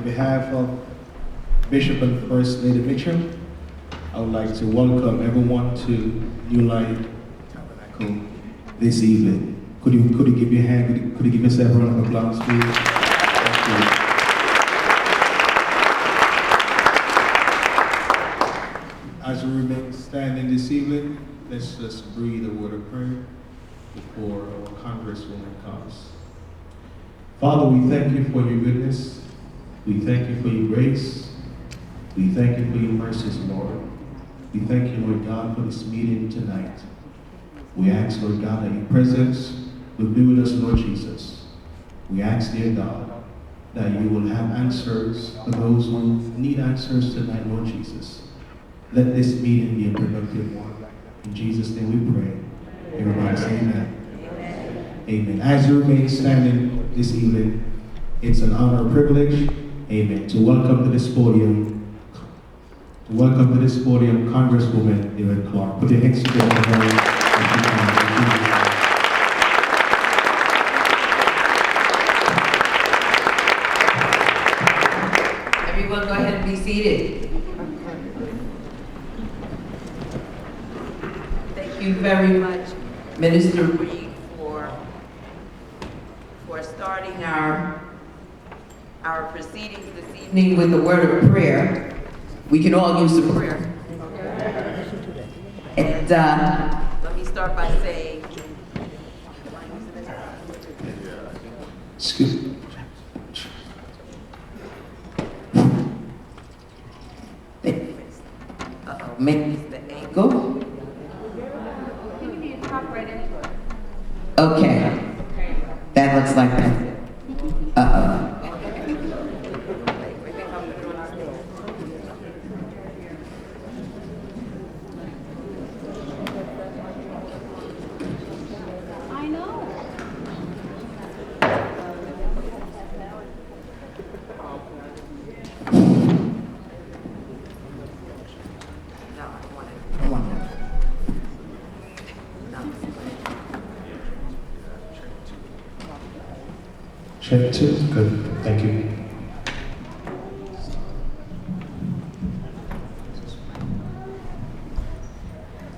on behalf of Bishop and First Lady Mitchell, I would like to welcome everyone to New Light Tabernacle this evening. Could you give your hand? Could you give yourself a round of applause, please? Thank you. As we remain standing this evening, let's just breathe a word of prayer before our Congresswoman comes. Father, we thank you for your goodness. We thank you for your grace. We thank you for your mercies, Lord. We thank you, Lord God, for this meeting tonight. We ask, Lord God, that your presence will be with us, Lord Jesus. We ask, dear God, that you will have answers for those who need answers tonight, Lord Jesus. Let this meeting be a productive one. In Jesus' name we pray. Everybody say amen. Amen. Amen. As you remain standing this evening, it's an honor and privilege, amen, to welcome to this podium, Congresswoman Yvette Clarke. Put your hands together for her. Everyone go ahead and be seated. Thank you very much, Minister Reed, for starting our proceedings this evening with the word of prayer. We can all use some prayer. And let me start by saying, excuse me. Maybe it's the ankle. Okay. That looks like that. Uh-oh. Check two. Good. Thank you.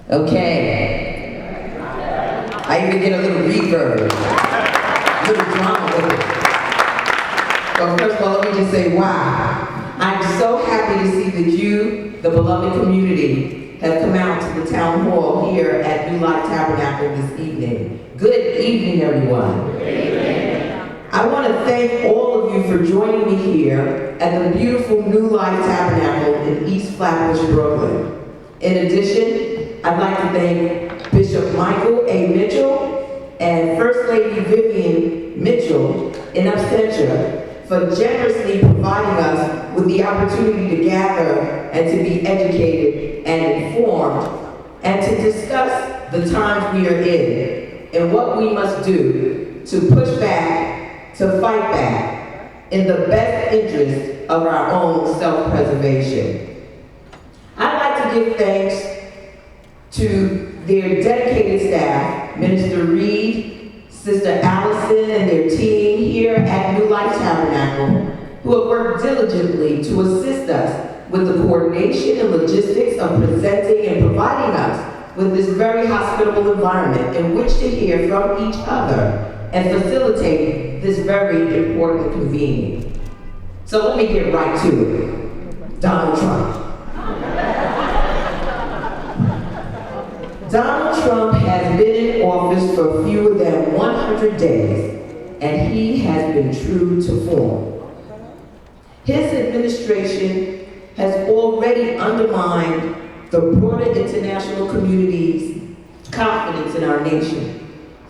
Okay. I even get a little reverb, a little drama with it. But first of all, let me just say, wow. I'm so happy to see that you, the beloved community, have come out to the town hall here at New Life Tabernacle this evening. Good evening, everyone. I want to thank all of you for joining me here at the beautiful New Life Tabernacle in East Flatbush, Brooklyn. In addition, I'd like to thank Bishop Michael A. Mitchell and First Lady Vivian Mitchell in absentia for generously providing us with the opportunity to gather and to be educated and informed and to discuss the times we are in and what we must do to push back, to fight back in the best interest of our own self-preservation. I'd like to give thanks to their dedicated staff, Minister Reed, Sister Allison, and their team here at New Life Tabernacle, who have worked diligently to assist us with the coordination and logistics of presenting and providing us with this very hospitable environment in which to hear from each other and facilitate this very important convening. So let me get right to it. Donald Trump. Donald Trump has been in office for fewer than 100 days, and he has been true to form. His administration has already undermined the broader international community's confidence in our nation,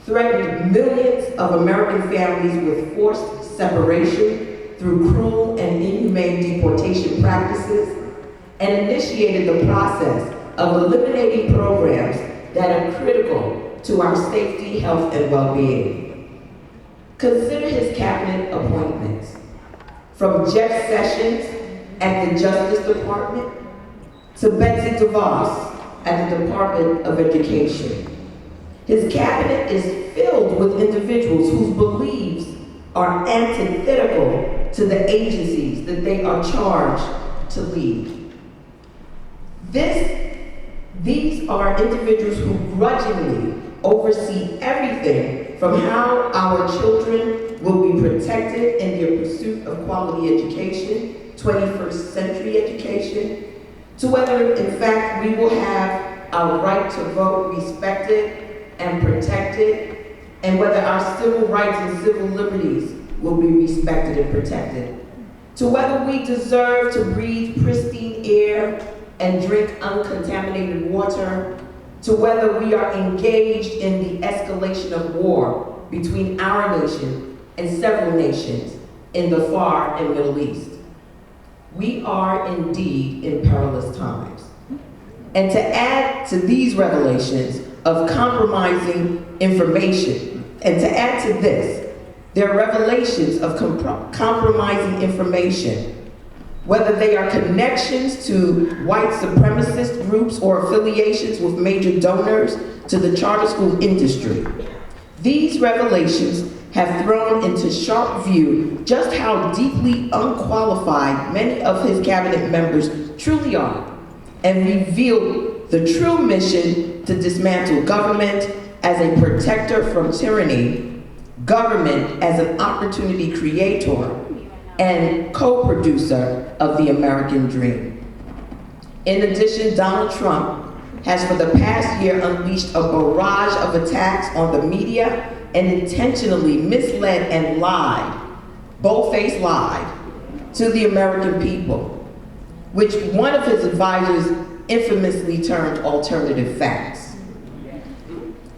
threatened millions of American families with forced separation through cruel and inhumane deportation practices, and initiated the process of eliminating programs that are critical to our safety, health, and well-being. Consider his cabinet appointments, from Jeff Sessions at the Justice Department to Betsy DeVos at the Department of Education. His cabinet is filled with individuals whose beliefs are antithetical to the agencies that they are charged to lead. These are individuals who grudgingly oversee everything from how our children will be protected in their pursuit of quality education, 21st century education, to whether in fact we will have our right to vote respected and protected, and whether our civil rights and civil liberties will be respected and protected, to whether we deserve to breathe pristine air and drink uncontaminated water, to whether we are engaged in the escalation of war between our nation and several nations in the Far and Middle East. We are indeed in perilous times. And to add to these revelations of compromising information, and to add to this, there are revelations of compromising information, whether they are connections to white supremacist groups or affiliations with major donors to the charter school industry. These revelations have thrown into sharp view just how deeply unqualified many of his cabinet members truly are, and revealed the true mission to dismantle government as a protector from tyranny, government as an opportunity creator, and co-producer of the American dream. In addition, Donald Trump has for the past year unleashed a barrage of attacks on the media and intentionally misled and lied, bold-faced lied, to the American people, which one of his advisors infamously termed alternative facts.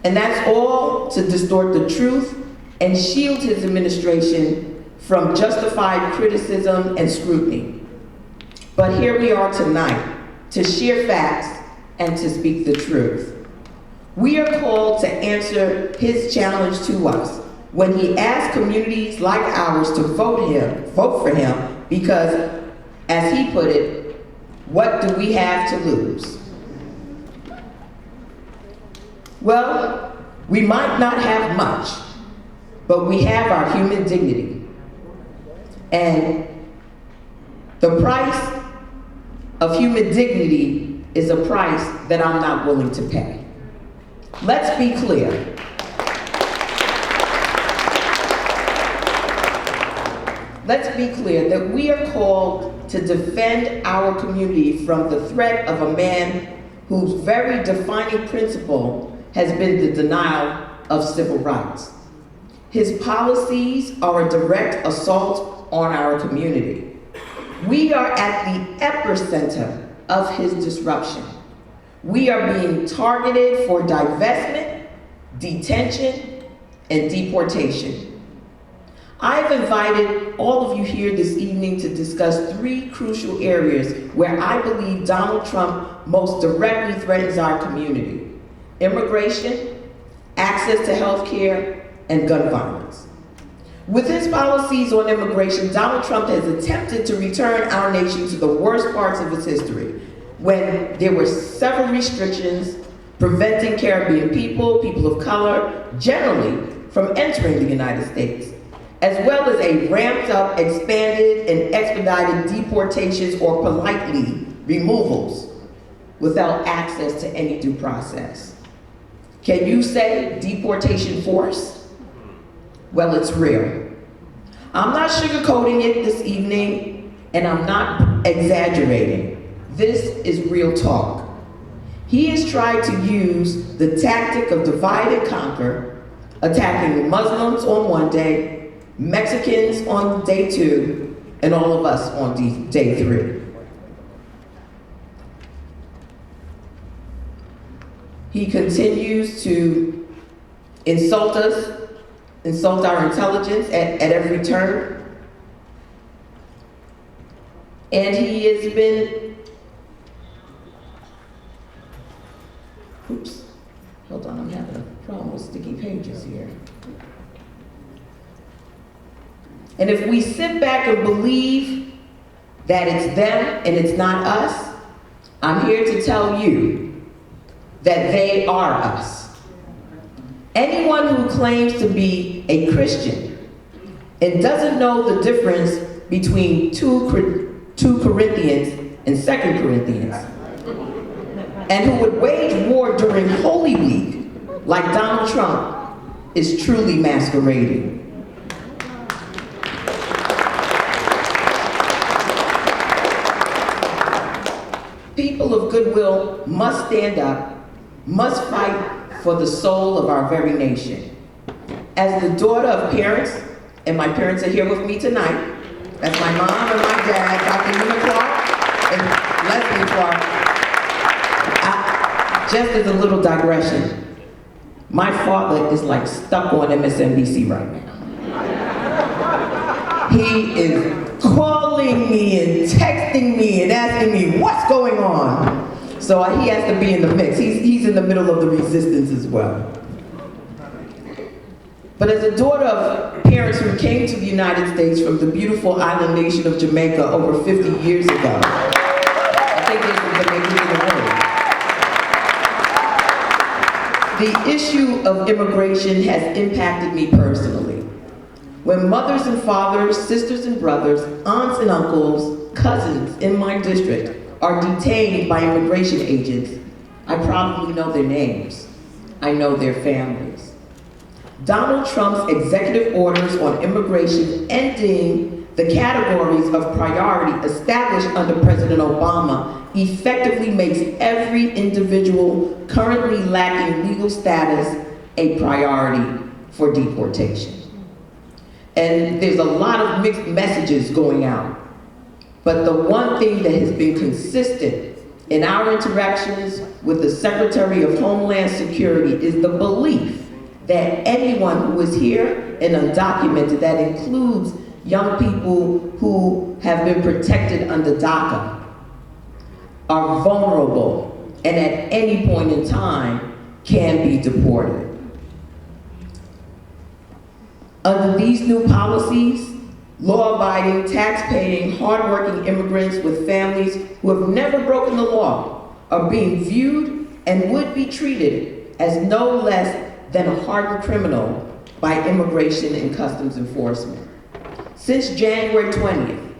And that's all to distort the truth and shield his administration from justified criticism and scrutiny. But here we are tonight to share facts and to speak the truth. We are called to answer his challenge to us when he asked communities like ours to vote for him because, as he put it, what do we have to lose? Well, we might not have much, but we have our human dignity. And the price of human dignity is a price that I'm not willing to pay. Let's be clear. Let's be clear that we are called to defend our community from the threat of a man whose very defining principle has been the denial of civil rights. His policies are a direct assault on our community. We are at the epicenter of his disruption. We are being targeted for divestment, detention, and deportation. I've invited all of you here this evening to discuss three crucial areas where I believe Donald Trump most directly threatens our community: immigration, access to health care, and gun violence. With his policies on immigration, Donald Trump has attempted to return our nation to the worst parts of its history, when there were several restrictions preventing Caribbean people of color, generally, from entering the United States, as well as a ramped up, expanded, and expedited deportations, or politely, removals, without access to any due process. Can you say deportation force? Well, it's real. I'm not sugarcoating it this evening, and I'm not exaggerating. This is real talk. He has tried to use the tactic of divide and conquer, attacking Muslims on one day, Mexicans on day 2, and all of us on day 3. He continues to insult us, insult our intelligence at every turn. And he has been, oops, hold on, I'm having a problem with sticky pages here. And if we sit back and believe that it's them and it's not us, I'm here to tell you that they are us. Anyone who claims to be a Christian and doesn't know the difference between 2 Corinthians and 2 Corinthians, and who would wage war during Holy Week like Donald Trump is truly masquerading. People of goodwill must stand up, must fight for the soul of our very nation. As the daughter of parents, and my parents are here with me tonight, that's my mom and my dad, Dr. Nina Clarke and Leslie Clarke. Just as a little digression, my father is like stuck on MSNBC right now. He is calling me and texting me and asking me what's going on. So he has to be in the mix. He's in the middle of the resistance as well. But as a daughter of parents who came to the United States from the beautiful island nation of Jamaica over 50 years ago, I think there's some Jamaicans in the room. The issue of immigration has impacted me personally. When mothers and fathers, sisters and brothers, aunts and uncles, cousins in my district are detained by immigration agents, I probably know their names. I know their families. Donald Trump's executive orders on immigration ending the categories of priority established under President Obama effectively makes every individual currently lacking legal status a priority for deportation. And there's a lot of mixed messages going out. But the one thing that has been consistent in our interactions with the Secretary of Homeland Security is the belief that anyone who is here and undocumented, that includes young people who have been protected under DACA, are vulnerable and at any point in time can be deported. Under these new policies, law-abiding, tax-paying, hard-working immigrants with families who have never broken the law are being viewed and would be treated as no less than a hardened criminal by Immigration and Customs Enforcement. Since January 20th,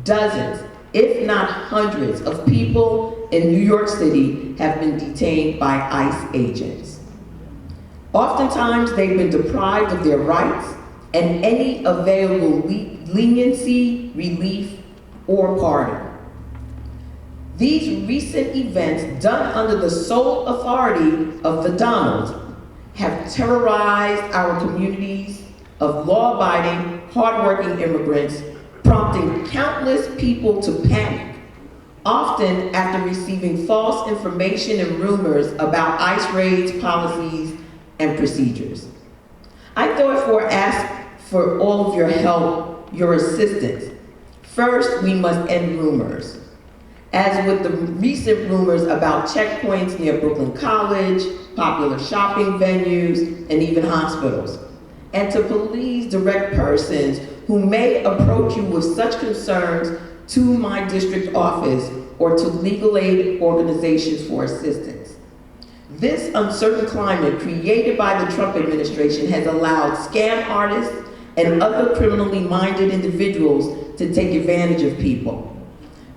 dozens, if not hundreds, of people in New York City have been detained by ICE agents. Oftentimes, they've been deprived of their rights and any available leniency, relief, or pardon. These recent events, done under the sole authority of the Donald, have terrorized our communities of law-abiding, hard-working immigrants, prompting countless people to panic, often after receiving false information and rumors about ICE raids, policies, and procedures. I therefore ask for all of your help, your assistance. First, we must end rumors. As with the recent rumors about checkpoints near Brooklyn College, popular shopping venues, and even hospitals. And to please direct persons who may approach you with such concerns to my district office or to legal aid organizations for assistance. This uncertain climate created by the Trump administration has allowed scam artists and other criminally minded individuals to take advantage of people.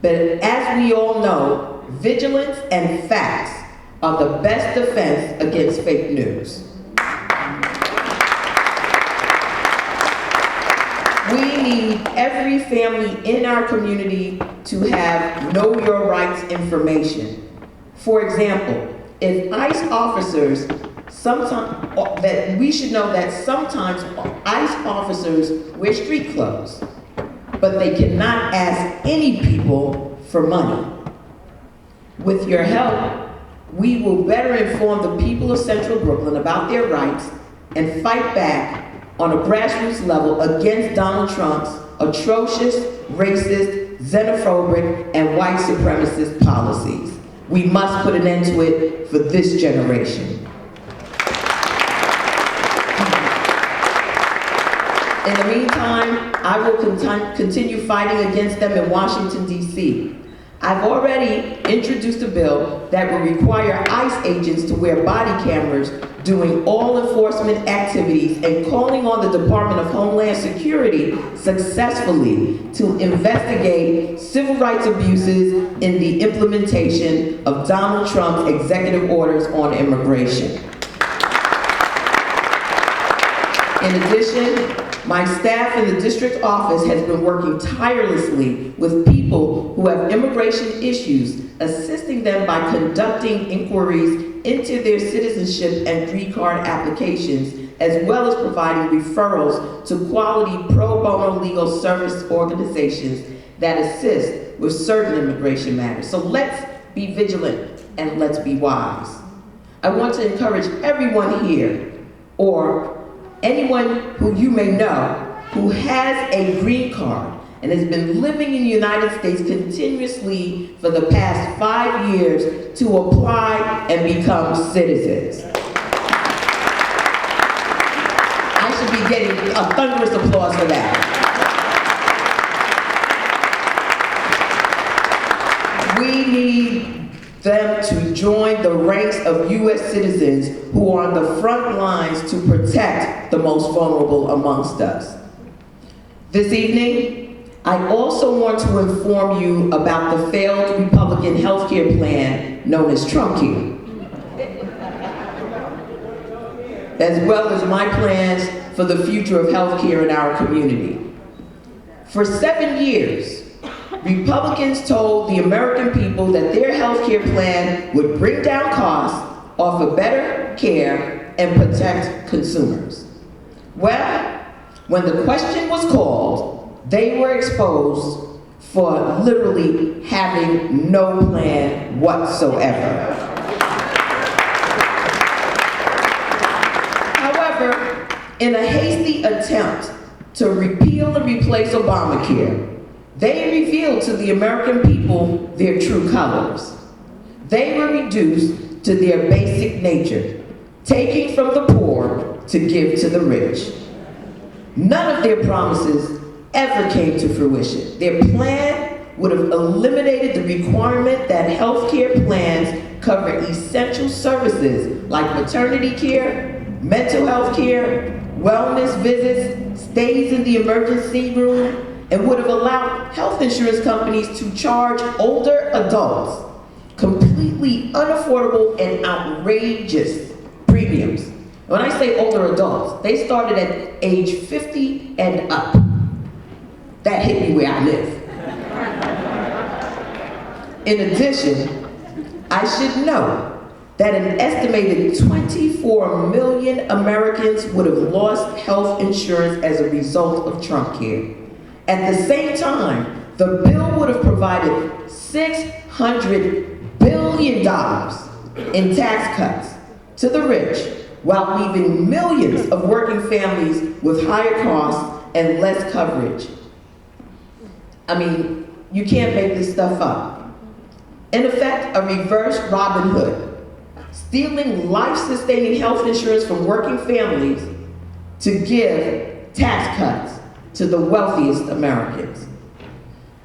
But as we all know, vigilance and facts are the best defense against fake news. We need every family in our community to have know your rights information. For example, if ICE officers, we should know that sometimes ICE officers wear street clothes, but they cannot ask any people for money. With your help, we will better inform the people of Central Brooklyn about their rights and fight back on a grassroots level against Donald Trump's atrocious, racist, xenophobic, and white supremacist policies. We must put an end to it for this generation. In the meantime, I will continue fighting against them in Washington, D.C. I've already introduced a bill that will require ICE agents to wear body cameras doing all enforcement activities and calling on the Department of Homeland Security successfully to investigate civil rights abuses in the implementation of Donald Trump's executive orders on immigration. In addition, my staff in the district office has been working tirelessly with people who have immigration issues, assisting them by conducting inquiries into their citizenship and green card applications, as well as providing referrals to quality pro bono legal service organizations that assist with certain immigration matters. So let's be vigilant and let's be wise. I want to encourage everyone here, or anyone who you may know who has a green card and has been living in the United States continuously for the past 5 years to apply and become citizens. I should be getting a thunderous applause for that. We need them to join the ranks of U.S. citizens who are on the front lines to protect the most vulnerable amongst us. This evening, I also want to inform you about the failed Republican health care plan known as TrumpCare, as well as my plans for the future of health care in our community. For 7 years, Republicans told the American people that their health care plan would bring down costs, offer better care, and protect consumers. Well, when the question was called, they were exposed for literally having no plan whatsoever. However, in a hasty attempt to repeal and replace Obamacare, they revealed to the American people their true colors. They were reduced to their basic nature, taking from the poor to give to the rich. None of their promises ever came to fruition. Their plan would have eliminated the requirement that health care plans cover essential services like maternity care, mental health care, wellness visits, stays in the emergency room, and would have allowed health insurance companies to charge older adults completely unaffordable and outrageous premiums. When I say older adults, they started at age 50 and up. That hit me where I live. In addition, I should know that an estimated 24 million Americans would have lost health insurance as a result of TrumpCare. At the same time, the bill would have provided $600 billion in tax cuts to the rich, while leaving millions of working families with higher costs and less coverage. I mean, you can't make this stuff up. In effect, a reverse Robin Hood, stealing life-sustaining health insurance from working families to give tax cuts to the wealthiest Americans.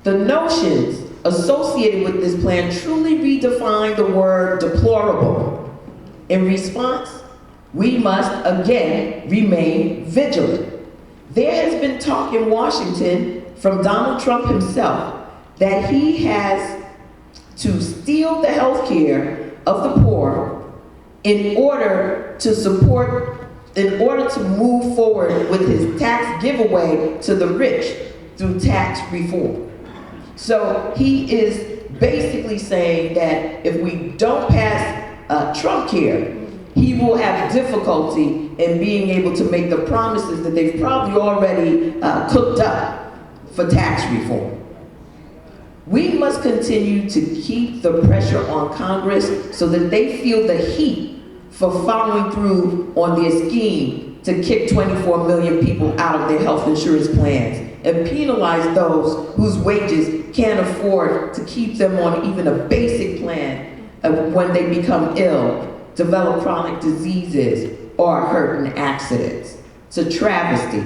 The notions associated with this plan truly redefine the word deplorable. In response, we must again remain vigilant. There has been talk in Washington from Donald Trump himself that he has to steal the health care of the poor in order to move forward with his tax giveaway to the rich through tax reform. So he is basically saying that if we don't pass TrumpCare, he will have difficulty in being able to make the promises that they've probably already cooked up for tax reform. We must continue to keep the pressure on Congress so that they feel the heat for following through on their scheme to kick 24 million people out of their health insurance plans and penalize those whose wages can't afford to keep them on even a basic plan when they become ill, develop chronic diseases, or hurt in accidents. It's a travesty.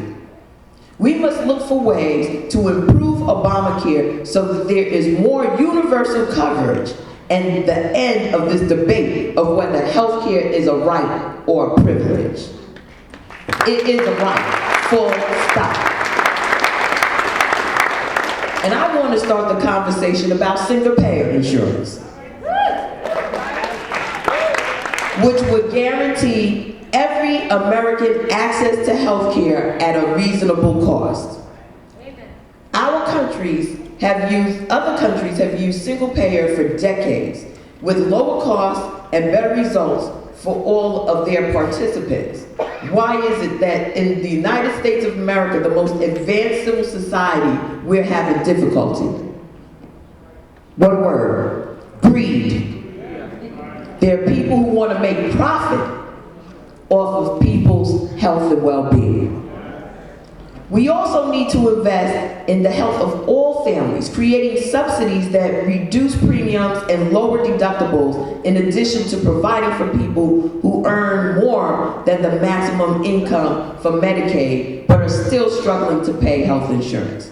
We must look for ways to improve Obamacare so that there is more universal coverage and the end of this debate of whether health care is a right or a privilege. It is a right, full stop. And I want to start the conversation about single-payer insurance, which would guarantee every American access to health care at a reasonable cost. Other countries have used single-payer for decades with lower costs and better results for all of their participants. Why is it that in the United States of America, the most advanced civil society, we're having difficulty? One word: greed. There are people who want to make profit off of people's health and well-being. We also need to invest in the health of all families, creating subsidies that reduce premiums and lower deductibles, in addition to providing for people who earn more than the maximum income for Medicaid, but are still struggling to pay health insurance.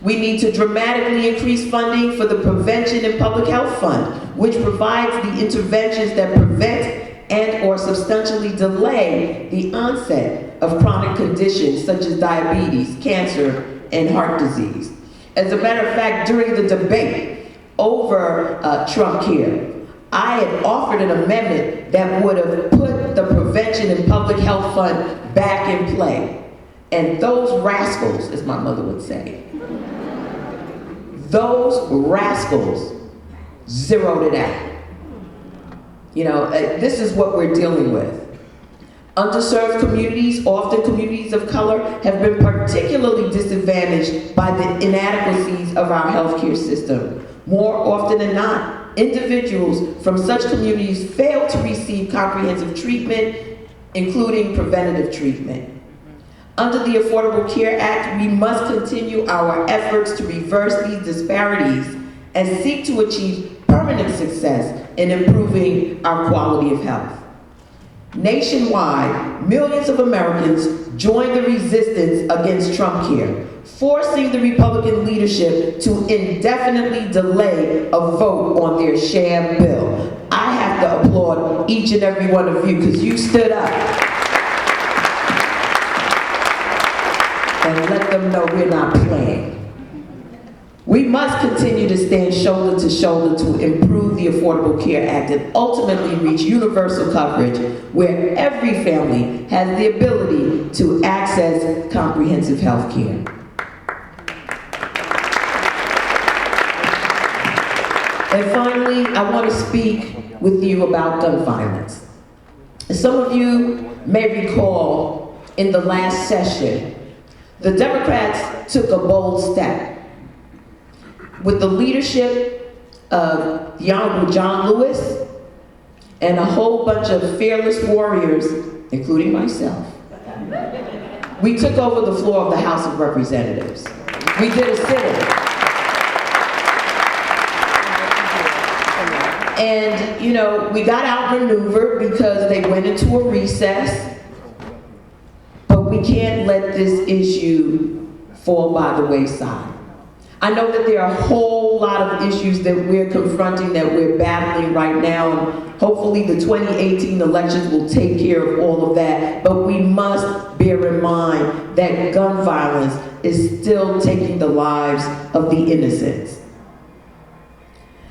We need to dramatically increase funding for the Prevention and Public Health Fund, which provides the interventions that prevent and or substantially delay the onset of chronic conditions such as diabetes, cancer, and heart disease. As a matter of fact, during the debate over Trump care, I had offered an amendment that would have put the Prevention and Public Health Fund back in play. And those rascals, as my mother would say, those rascals zeroed it out. You know, this is what we're dealing with. Underserved communities, often communities of color, have been particularly disadvantaged by the inadequacies of our healthcare system. More often than not, individuals from such communities fail to receive comprehensive treatment, including preventative treatment. Under the Affordable Care Act, we must continue our efforts to reverse these disparities and seek to achieve permanent success in improving our quality of health. Nationwide, millions of Americans joined the resistance against Trump care, forcing the Republican leadership to indefinitely delay a vote on their sham bill. I have to applaud each and every one of you because you stood up and let them know we're not playing. We must continue to stand shoulder to shoulder to improve the Affordable Care Act and ultimately reach universal coverage where every family has the ability to access comprehensive health care. And finally, I want to speak with you about gun violence. Some of you may recall in the last session, the Democrats took a bold step with the leadership of the Honorable John Lewis and a whole bunch of fearless warriors, including myself. We took over the floor of the House of Representatives. We did a sit-in. And, you know, we got outmaneuvered because they went into a recess, but we can't let this issue fall by the wayside. I know that there are a whole lot of issues that we're confronting, that we're battling right now, and hopefully the 2018 elections will take care of all of that, but we must bear in mind that gun violence is still taking the lives of the innocent.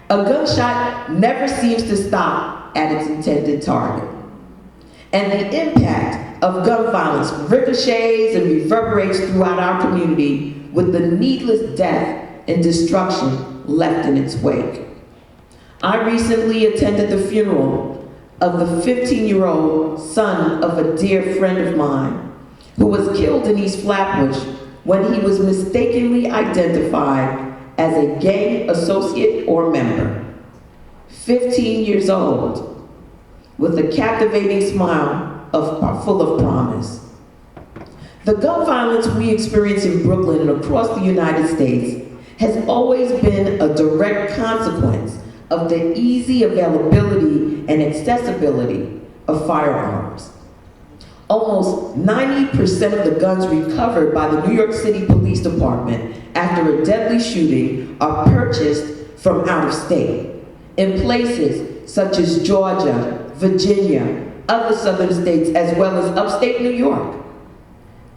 A gunshot never seems to stop at its intended target. And the impact of gun violence ricochets and reverberates throughout our community with the needless death and destruction left in its wake. I recently attended the funeral of the 15-year-old son of a dear friend of mine who was killed in East Flatbush when he was mistakenly identified as a gang associate or member. 15 years old, with a captivating smile full of promise. The gun violence we experience in Brooklyn and across the United States has always been a direct consequence of the easy availability and accessibility of firearms. almost 90% of the guns recovered by the New York City Police Department after a deadly shooting are purchased from out of state, in places such as Georgia, Virginia, other southern states, as well as upstate New York,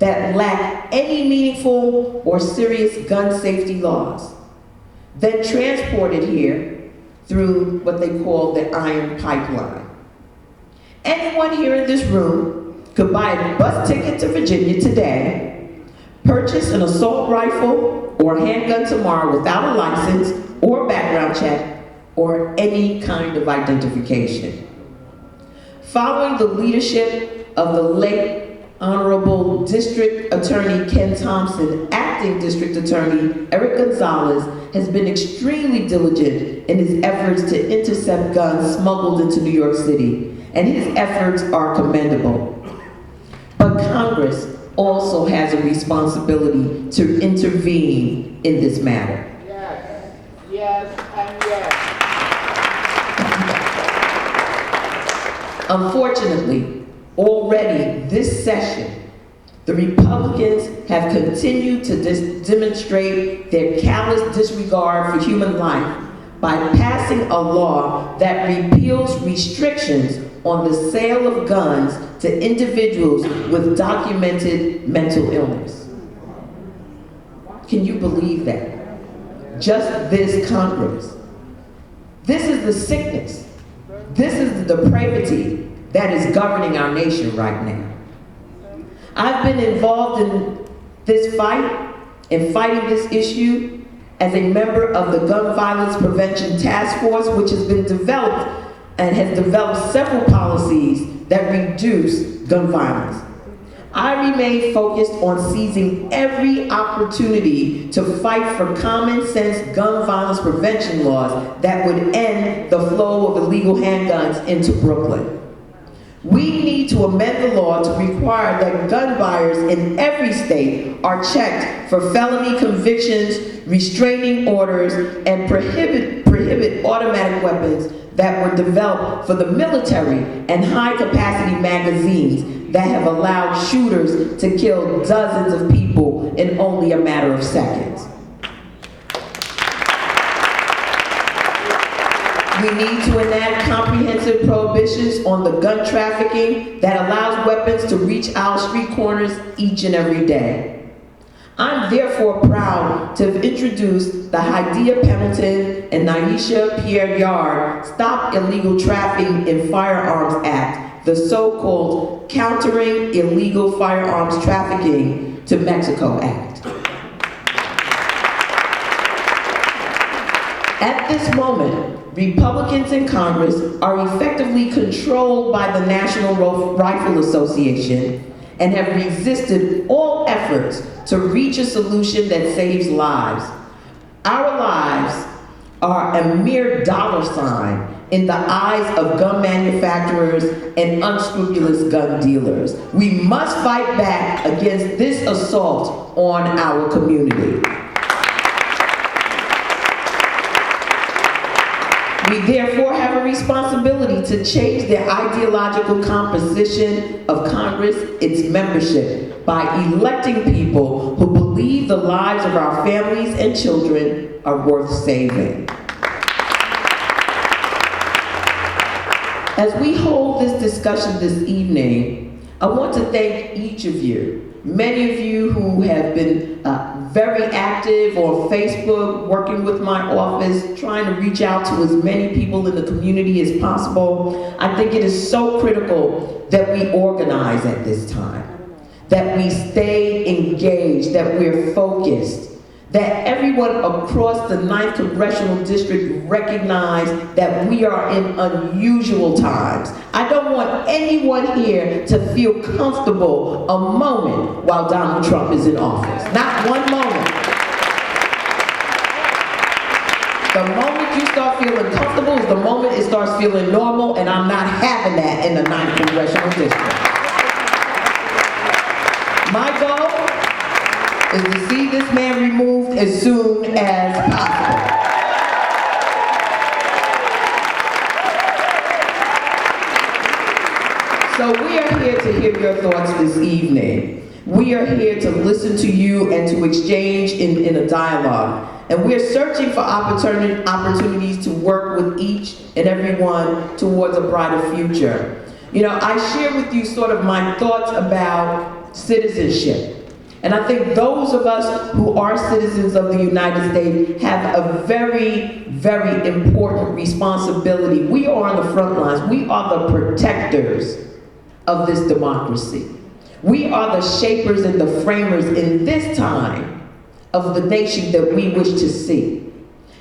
that lack any meaningful or serious gun safety laws, then transported here through what they call the iron pipeline. Anyone here in this room could buy a bus ticket to Virginia today, purchase an assault rifle or handgun tomorrow without a license or background check or any kind of identification. Following the leadership of the late Honorable District Attorney Ken Thompson, Acting District Attorney Eric Gonzalez has been extremely diligent in his efforts to intercept guns smuggled into New York City, and his efforts are commendable. But Congress also has a responsibility to intervene in this matter. Yes, yes, and yes. Unfortunately, already this session, the Republicans have continued to demonstrate their callous disregard for human life by passing a law that repeals restrictions on the sale of guns to individuals with documented mental illness. Can you believe that? Just this Congress. This is the sickness. This is the depravity that is governing our nation right now. I've been involved in this fight, in fighting this issue, as a member of the Gun Violence Prevention Task Force, which has been developed and has developed several policies that reduce gun violence. I remain focused on seizing every opportunity to fight for common sense gun violence prevention laws that would end the flow of illegal handguns into Brooklyn. We need to amend the law to require that gun buyers in every state are checked for felony convictions, restraining orders, and prohibit automatic weapons that were developed for the military and high-capacity magazines that have allowed shooters to kill dozens of people in only a matter of seconds. We need to enact comprehensive prohibitions on the gun trafficking that allows weapons to reach our street corners each and every day. I'm therefore proud to have introduced the Hydea Pendleton and Naisha Pierre Yard Stop Illegal Trafficking in Firearms Act, the so-called Countering Illegal Firearms Trafficking to Mexico Act. At this moment, Republicans in Congress are effectively controlled by the National Rifle Association and have resisted all efforts to reach a solution that saves lives. Our lives are a mere dollar sign in the eyes of gun manufacturers and unscrupulous gun dealers. We must fight back against this assault on our community. We therefore have a responsibility to change the ideological composition of Congress, its membership, by electing people who believe the lives of our families and children are worth saving. As we hold this discussion this evening, I want to thank each of you. Many of you who have been very active on Facebook, working with my office, trying to reach out to as many people in the community as possible. I think it is so critical that we organize at this time, that we stay engaged, that we're focused, that everyone across the 9th Congressional District recognize that we are in unusual times. I don't want anyone here to feel comfortable a moment while Donald Trump is in office. Not one moment. The moment you start feeling comfortable is the moment it starts feeling normal, and I'm not having that in the 9th Congressional District. My goal is to see this man removed as soon as possible. So we are here to hear your thoughts this evening. We are here to listen to you and to exchange in a dialogue. And we're searching for opportunities to work with each and every one towards a brighter future. You know, I share with you sort of my thoughts about citizenship. And I think those of us who are citizens of the United States have a very, very important responsibility. We are on the front lines. We are the protectors of this democracy. We are the shapers and the framers in this time of the nation that we wish to see.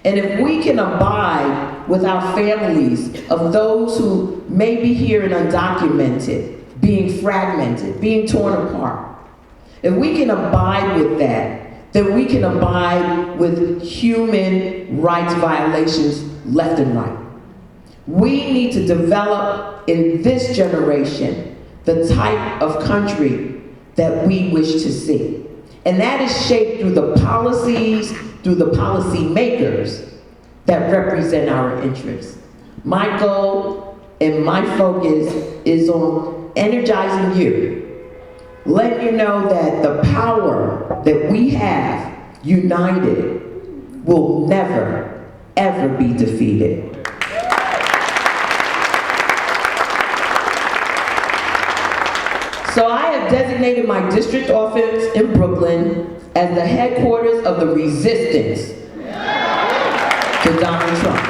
And if we can abide with our families of those who may be here and undocumented, being fragmented, being torn apart, if we can abide with that, then we can abide with human rights violations left and right. We need to develop in this generation the type of country that we wish to see. And that is shaped through the policies, through the policy makers that represent our interests. My goal and my focus is on energizing you, letting you know that the power that we have united will never, ever be defeated. So I have designated my district office in Brooklyn as the headquarters of the resistance to Donald Trump.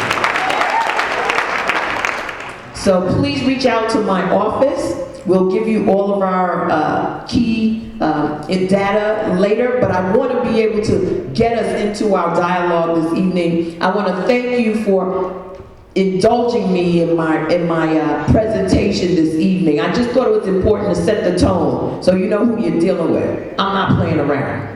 So please reach out to my office. We'll give you all of our key data later, but I want to be able to get us into our dialogue this evening. I want to thank you for indulging me in my presentation this evening. I just thought it was important to set the tone so you know who you're dealing with. I'm not playing around.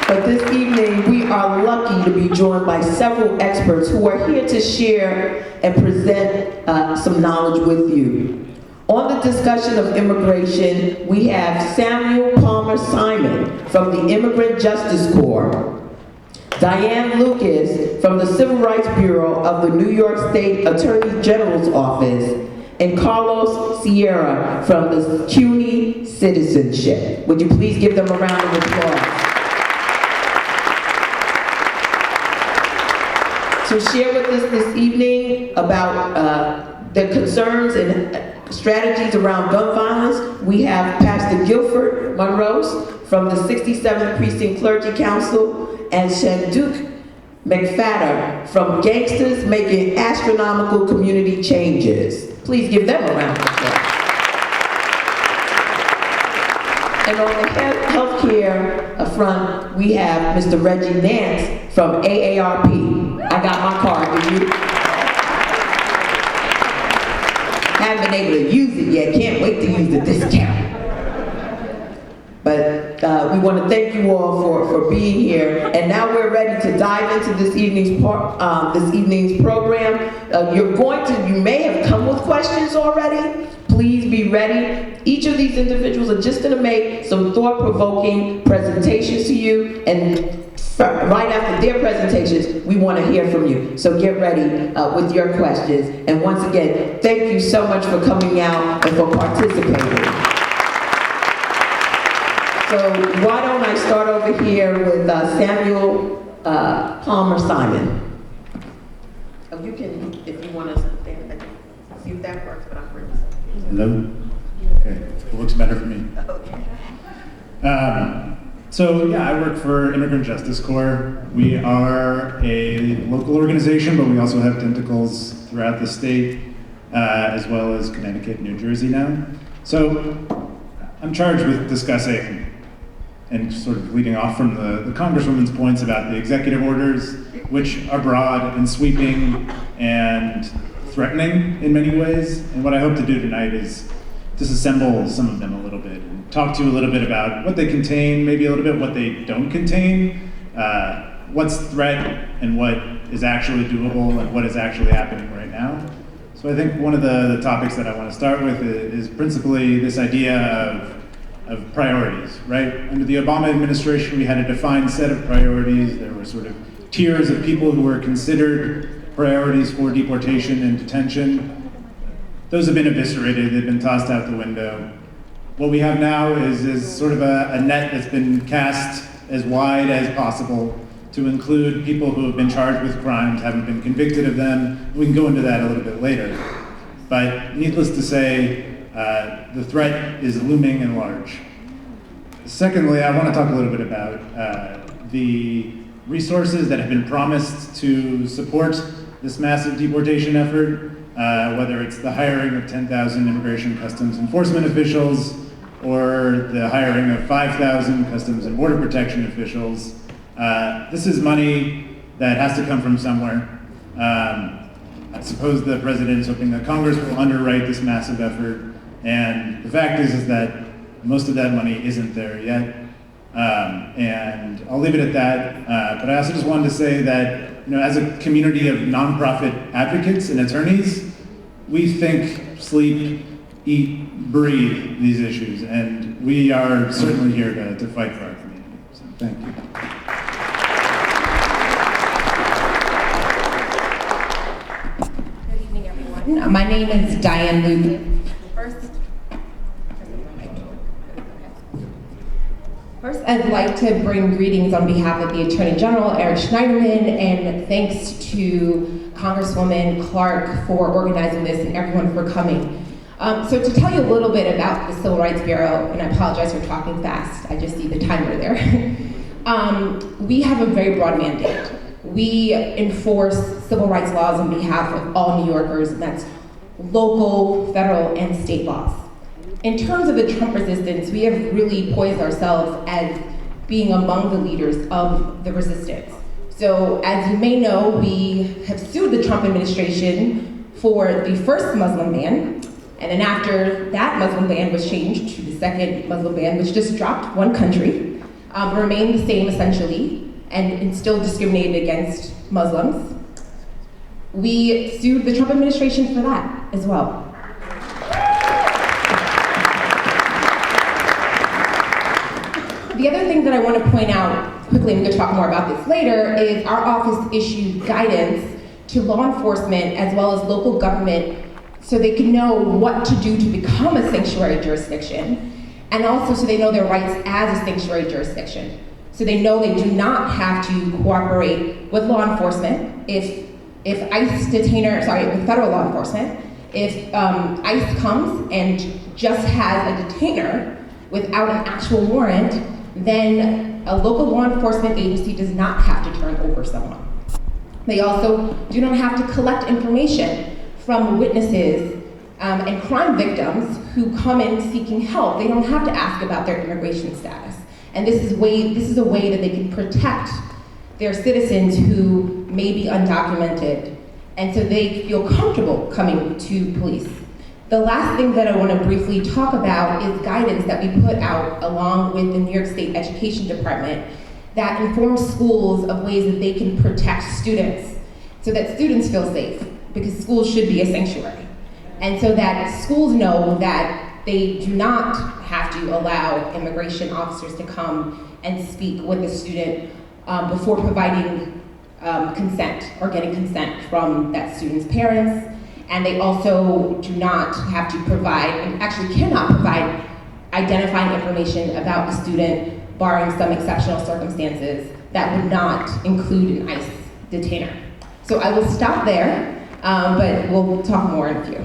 But this evening, we are lucky to be joined by several experts who are here to share and present some knowledge with you. On the discussion of immigration, we have Samuel Palmer Simon from the Immigrant Justice Corps, Diane Lucas from the Civil Rights Bureau of the New York State Attorney General's Office, and Carlos Sierra from the CUNY Citizenship. Would you please give them a round of applause? To share with us this evening about the concerns and strategies around gun violence, we have Pastor Guilford Monrose from the 67th Precinct Clergy Council, and Shanduk McFadder from Gangsters Making Astronomical Community Changes. Please give them a round of applause. And on the healthcare front, we have Mr. Reggie Nance from AARP. I got my card, did you? Haven't been able to use it yet, can't wait to use the discount. But we want to thank you all for being here. And now we're ready to dive into this evening's program. You may have come with questions already. Please be ready. Each of these individuals are just going to make some thought-provoking presentations to you. And right after their presentations, we want to hear from you. So get ready with your questions. And once again, thank you so much for coming out and for participating. So why don't I start over here with Samuel Palmer Simon. Oh, you can, if you want to stand, see if that works, but I'm pretty. Hello? Okay, it looks better for me. Okay. So yeah, I work for Immigrant Justice Corps. We are a local organization, but we also have tentacles throughout the state, as well as Connecticut and New Jersey now. So I'm charged with discussing and sort of leading off from the Congresswoman's points about the executive orders, which are broad and sweeping and threatening in many ways. And what I hope to do tonight is disassemble some of them a little bit and talk to you a little bit about what they contain, maybe a little bit what they don't contain, what's threat and what is actually doable and what is actually happening right now. So I think one of the topics that I want to start with is principally this idea of priorities, right? Under the Obama administration, we had a defined set of priorities. There were sort of tiers of people who were considered priorities for deportation and detention. those have been eviscerated, they've been tossed out the window. What we have now is sort of a net that's been cast as wide as possible to include people who have been charged with crimes, haven't been convicted of them. We can go into that a little bit later. But needless to say, the threat is looming and large. Secondly, I want to talk a little bit about the resources that have been promised to support this massive deportation effort, whether it's the hiring of 10,000 Immigration Customs Enforcement officials or the hiring of 5,000 Customs and Border Protection officials. This is money that has to come from somewhere. I suppose the president is hoping that Congress will underwrite this massive effort, and the fact is that most of that money isn't there yet. And I'll leave it at that, but I also just wanted to say that, as a community of nonprofit advocates and attorneys, we think, sleep, eat, breathe these issues, and we are certainly here to fight for our community. So thank you. Good evening, everyone. My name is Diane Luke. First, I'd like to bring greetings on behalf of the Attorney General, Eric Schneiderman, and thanks to Congresswoman Clarke for organizing this and everyone for coming. So to tell you a little bit about the Civil Rights Bureau, and I apologize for talking fast, I just see the timer there. We have a very broad mandate. We enforce civil rights laws on behalf of all New Yorkers, and that's local, federal, and state laws. In terms of the Trump resistance, we have really poised ourselves as being among the leaders of the resistance. So as you may know, we have sued the Trump administration for the first Muslim ban, and then after that Muslim ban was changed to the second Muslim ban, which just dropped one country, remained the same essentially, and still discriminated against Muslims. We sued the Trump administration for that as well. The other thing that I want to point out quickly, and we can talk more about this later, is our office issued guidance to law enforcement as well as local government so they can know what to do to become a sanctuary jurisdiction, and also so they know their rights as a sanctuary jurisdiction. So they know they do not have to cooperate with law enforcement if ICE detainer, with federal law enforcement, if ICE comes and just has a detainer without an actual warrant, then a local law enforcement agency does not have to turn over someone. They also do not have to collect information from witnesses and crime victims who come in seeking help. They don't have to ask about their immigration status. And this is a way that they can protect their citizens who may be undocumented, and so they feel comfortable coming to police. The last thing that I want to briefly talk about is guidance that we put out along with the New York State Education Department that informs schools of ways that they can protect students so that students feel safe, because schools should be a sanctuary. And so that schools know that they do not have to allow immigration officers to come and speak with a student before providing consent or getting consent from that student's parents. And they also do not have to provide, and actually cannot provide, identifying information about the student, barring some exceptional circumstances that would not include an ICE detainer. So I will stop there, but we'll talk more in a few.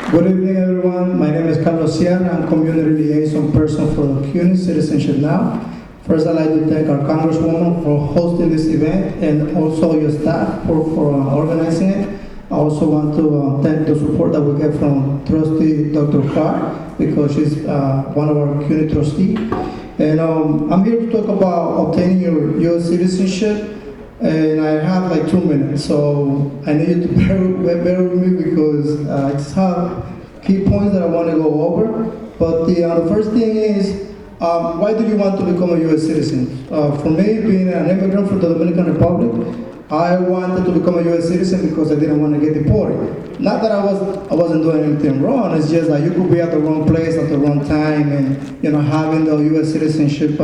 Good evening, everyone. My name is Carlos Sierra. I'm community liaison person for the CUNY Citizenship Now. First, I'd like to thank our Congresswoman for hosting this event and also your staff for organizing it. I also want to thank the support that we get from Trustee Dr. Clarke, because she's one of our CUNY trustees. And I'm here to talk about obtaining your U.S. citizenship. And I have like 2 minutes, so I need you to bear with me because I just have key points that I want to go over. But the first thing is, why do you want to become a U.S. citizen? For me, being an immigrant from the Dominican Republic, I wanted to become a U.S. citizen because I didn't want to get deported. Not that I wasn't doing anything wrong. It's just that you could be at the wrong place at the wrong time, and having the U.S. citizenship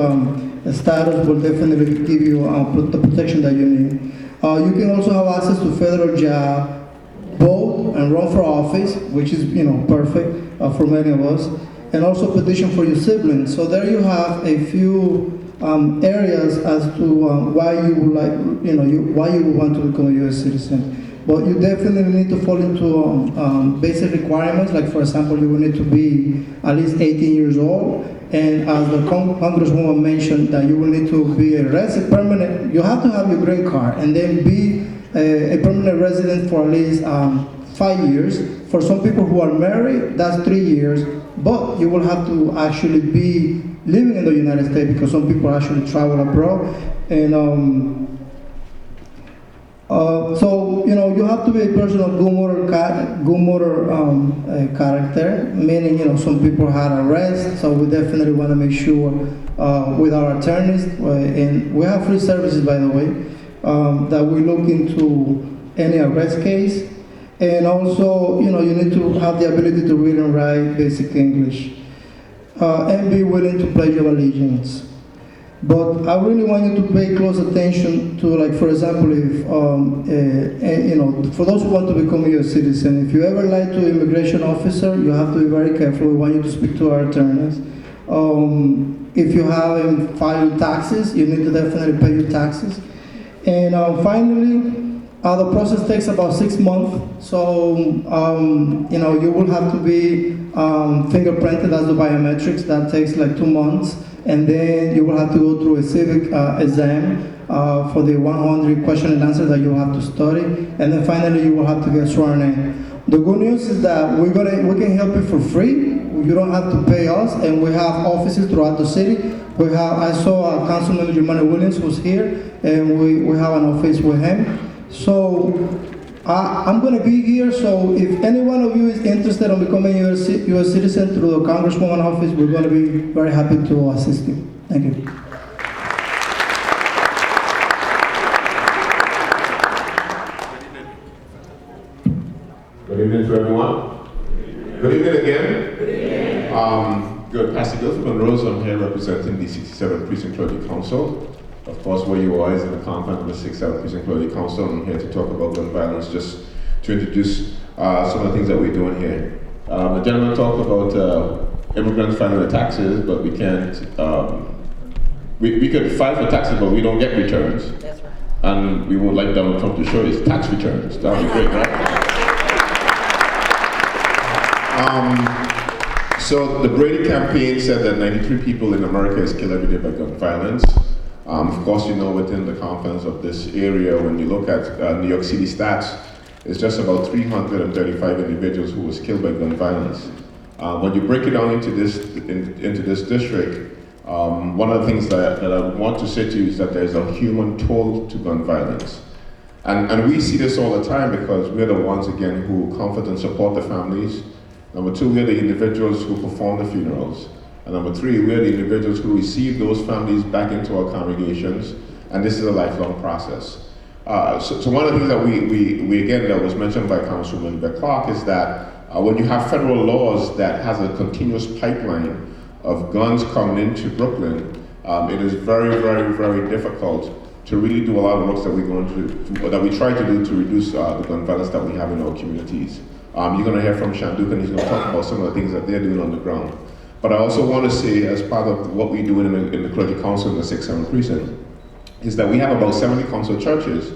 status will definitely give you the protection that you need. You can also have access to federal job, vote and run for office, which is perfect for many of us, and also petition for your siblings. So there you have a few areas as to why you would like, why you would want to become a U.S. citizen. But you definitely need to fall into basic requirements, like for example, you will need to be at least 18 years old, and as the Congresswoman mentioned, that you will need to be a resident, permanent, you have to have your green card, and then be a permanent resident for at least 5 years. For some people who are married, that's 3 years, but you will have to actually be living in the United States because some people actually travel abroad. And so, you have to be a person of good motor character, meaning, some people had arrest, so we definitely want to make sure with our attorneys, and we have free services, by the way, that we look into any arrest case. And also, you need to have the ability to read and write basic English, and be willing to pledge your allegiance. But I really want you to pay close attention to, like, for example, if, for those who want to become a U.S. citizen, if you ever lie to an immigration officer, you have to be very careful. We want you to speak to our attorneys. If you haven't filed taxes, you need to definitely pay your taxes. And finally, the process takes about 6 months. So, you will have to be fingerprinted, that's the biometrics. That takes like 2 months. And then you will have to go through a civic exam for the 100 question and answer that you have to study. And then finally, you will have to get sworn in. The good news is that we can help you for free. You don't have to pay us, and we have offices throughout the city. I saw Councilman Jimmy Williams who's here, and we have an office with him. So I'm going to be here, so if any one of you is interested in becoming a U.S. citizen through the Congresswoman office, we're going to be very happy to assist you. Thank you. Good evening to everyone. Good evening again. Good evening. Good. Pastor Gilford Monroe, I'm here representing the 67th Precinct Clergy Council. Of course, where you are is in the confines of the 67th Precinct Clergy Council. I'm here to talk about gun violence, just to introduce some of the things that we're doing here. The gentleman talked about immigrants filing their taxes, but we can't, we could file for taxes, but we don't get returns. That's right. And we would like Donald Trump to show his tax returns. That would be great, right? So the Brady campaign said that 93 people in America is killed every day by gun violence. Of course, within the confines of this area, when you look at New York City stats, it's just about 335 individuals who was killed by gun violence. When you break it down into this district, one of the things that I want to say to you is that there's a human toll to gun violence. And we see this all the time because we're the ones, again, who comfort and support the families. Number two, we're the individuals who perform the funerals. And number three, we're the individuals who receive those families back into our congregations, and this is a lifelong process. So one of the things that we again, that was mentioned by Councilwoman Yvette Clarke, is that when you have federal laws that has a continuous pipeline of guns coming into Brooklyn, it is very, very, very difficult to really do a lot of work that we're going to that we try to do to reduce the gun violence that we have in our communities. You're going to hear from Shanduka, and he's going to talk about some of the things that they're doing on the ground. But I also want to say, as part of what we do in the Clergy Council in the 6th Precinct, is that we have about 70 council churches.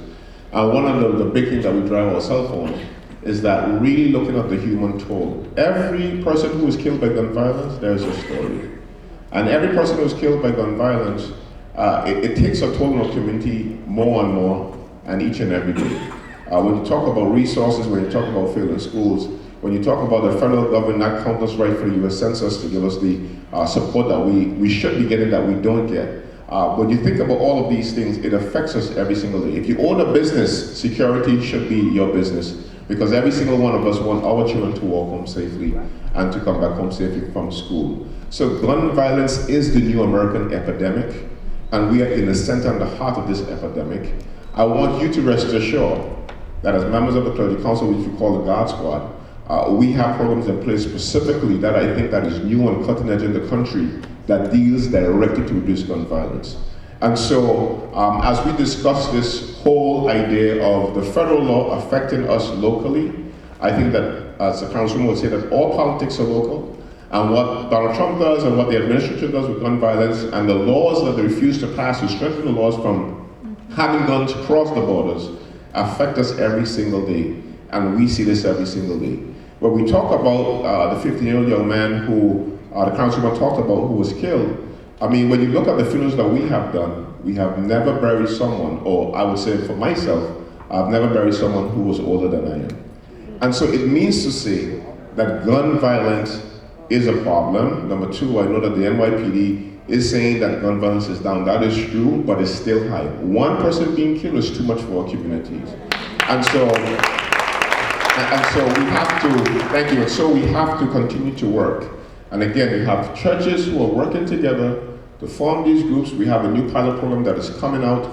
And one of the big things that we drive ourselves on is that really looking at the human toll. Every person who is killed by gun violence, there's a story. And every person who is killed by gun violence, it takes a toll on our community more and more, and each and every day. When you talk about resources, when you talk about failing schools, when you talk about the federal government not counting us right for the U.S. Census to give us the support that we should be getting that we don't get. When you think about all of these things, it affects us every single day. If you own a business, security should be your business, because every single one of us want our children to walk home safely and to come back home safely from school. So gun violence is the new American epidemic, and we are in the center and the heart of this epidemic. I want you to rest assured that as members of the Clergy Council, which we call the God Squad, we have programs in place specifically that I think that is new and cutting edge in the country that deals directly to reduce gun violence. And so, as we discuss this whole idea of the federal law affecting us locally. I think that, as the Councilwoman would say, that all politics are local. And what Donald Trump does and what the administration does with gun violence and the laws that they refuse to pass to strengthen the laws from having guns cross the borders affect us every single day. And we see this every single day. When we talk about the 15-year-old young man who the Councilwoman talked about who was killed, I mean, when you look at the funerals that we have done, we have never buried someone, or I would say for myself, I've never buried someone who was older than I am. And so it means to say that gun violence is a problem. Number two, I know that the NYPD is saying that gun violence is down. That is true, but it's still high. One person being killed is too much for our communities. And so we have to, thank you, and so we have to continue to work. And again, we have churches who are working together to form these groups. We have a new pilot program that is coming out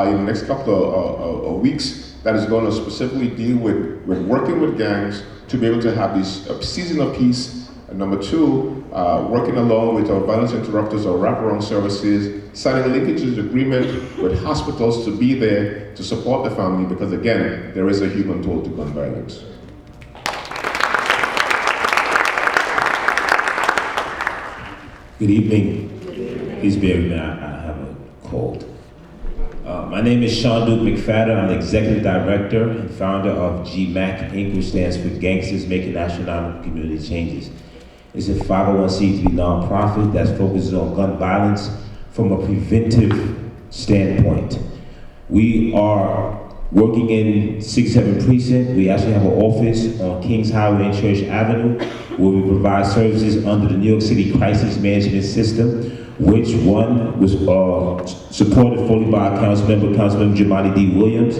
in the next couple of weeks that is going to specifically deal with working with gangs to be able to have this season of peace. And number two, working along with our violence interrupters or wraparound services, signing a linkages agreement with hospitals to be there to support the family, because again, there is a human toll to gun violence. Good evening. Please bear with me, I have a cold. My name is Sean Duke McFadden. I'm the Executive Director and founder of GMAC, Inc., which stands for Gangsters Making National Community Changes. It's a 501c3 nonprofit that focuses on gun violence from a preventive standpoint. We are working in 67 Precinct. We actually have an office on Kings Highway and Church Avenue where we provide services under the New York City Crisis Management System, which one was supported fully by Councilmember Jamani D. Williams,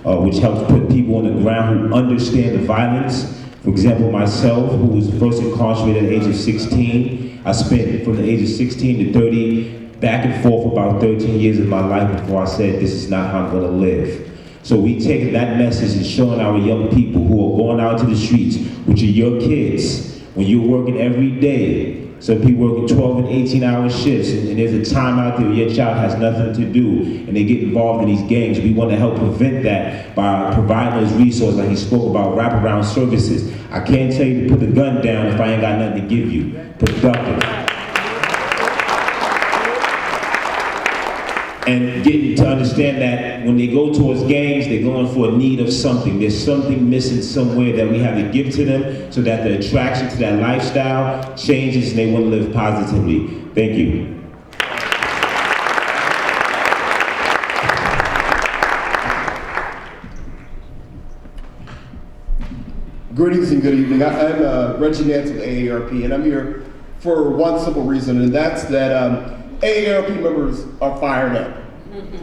which helps put people on the ground who understand the violence. For example, myself, who was first incarcerated at the age of 16, I spent from the age of 16 to 30 back and forth about 13 years of my life before I said, this is not how I'm gonna live. So we take that message and showing our young people who are going out to the streets, which are your kids, when you're working every day. Some people working 12 and 18-hour shifts, and there's a time out there where your child has nothing to do, and they get involved in these gangs. We want to help prevent that by providing those resources, like he spoke about wraparound services. I can't tell you to put the gun down if I ain't got nothing to give you. Productive. And getting to understand that when they go towards gangs, they're going for a need of something. There's something missing somewhere that we have to give to them so that the attraction to that lifestyle changes and they want to live positively. Thank you. Greetings and good evening. I'm Reggie Nance with AARP, and I'm here for one simple reason, and that's that AARP members are fired up.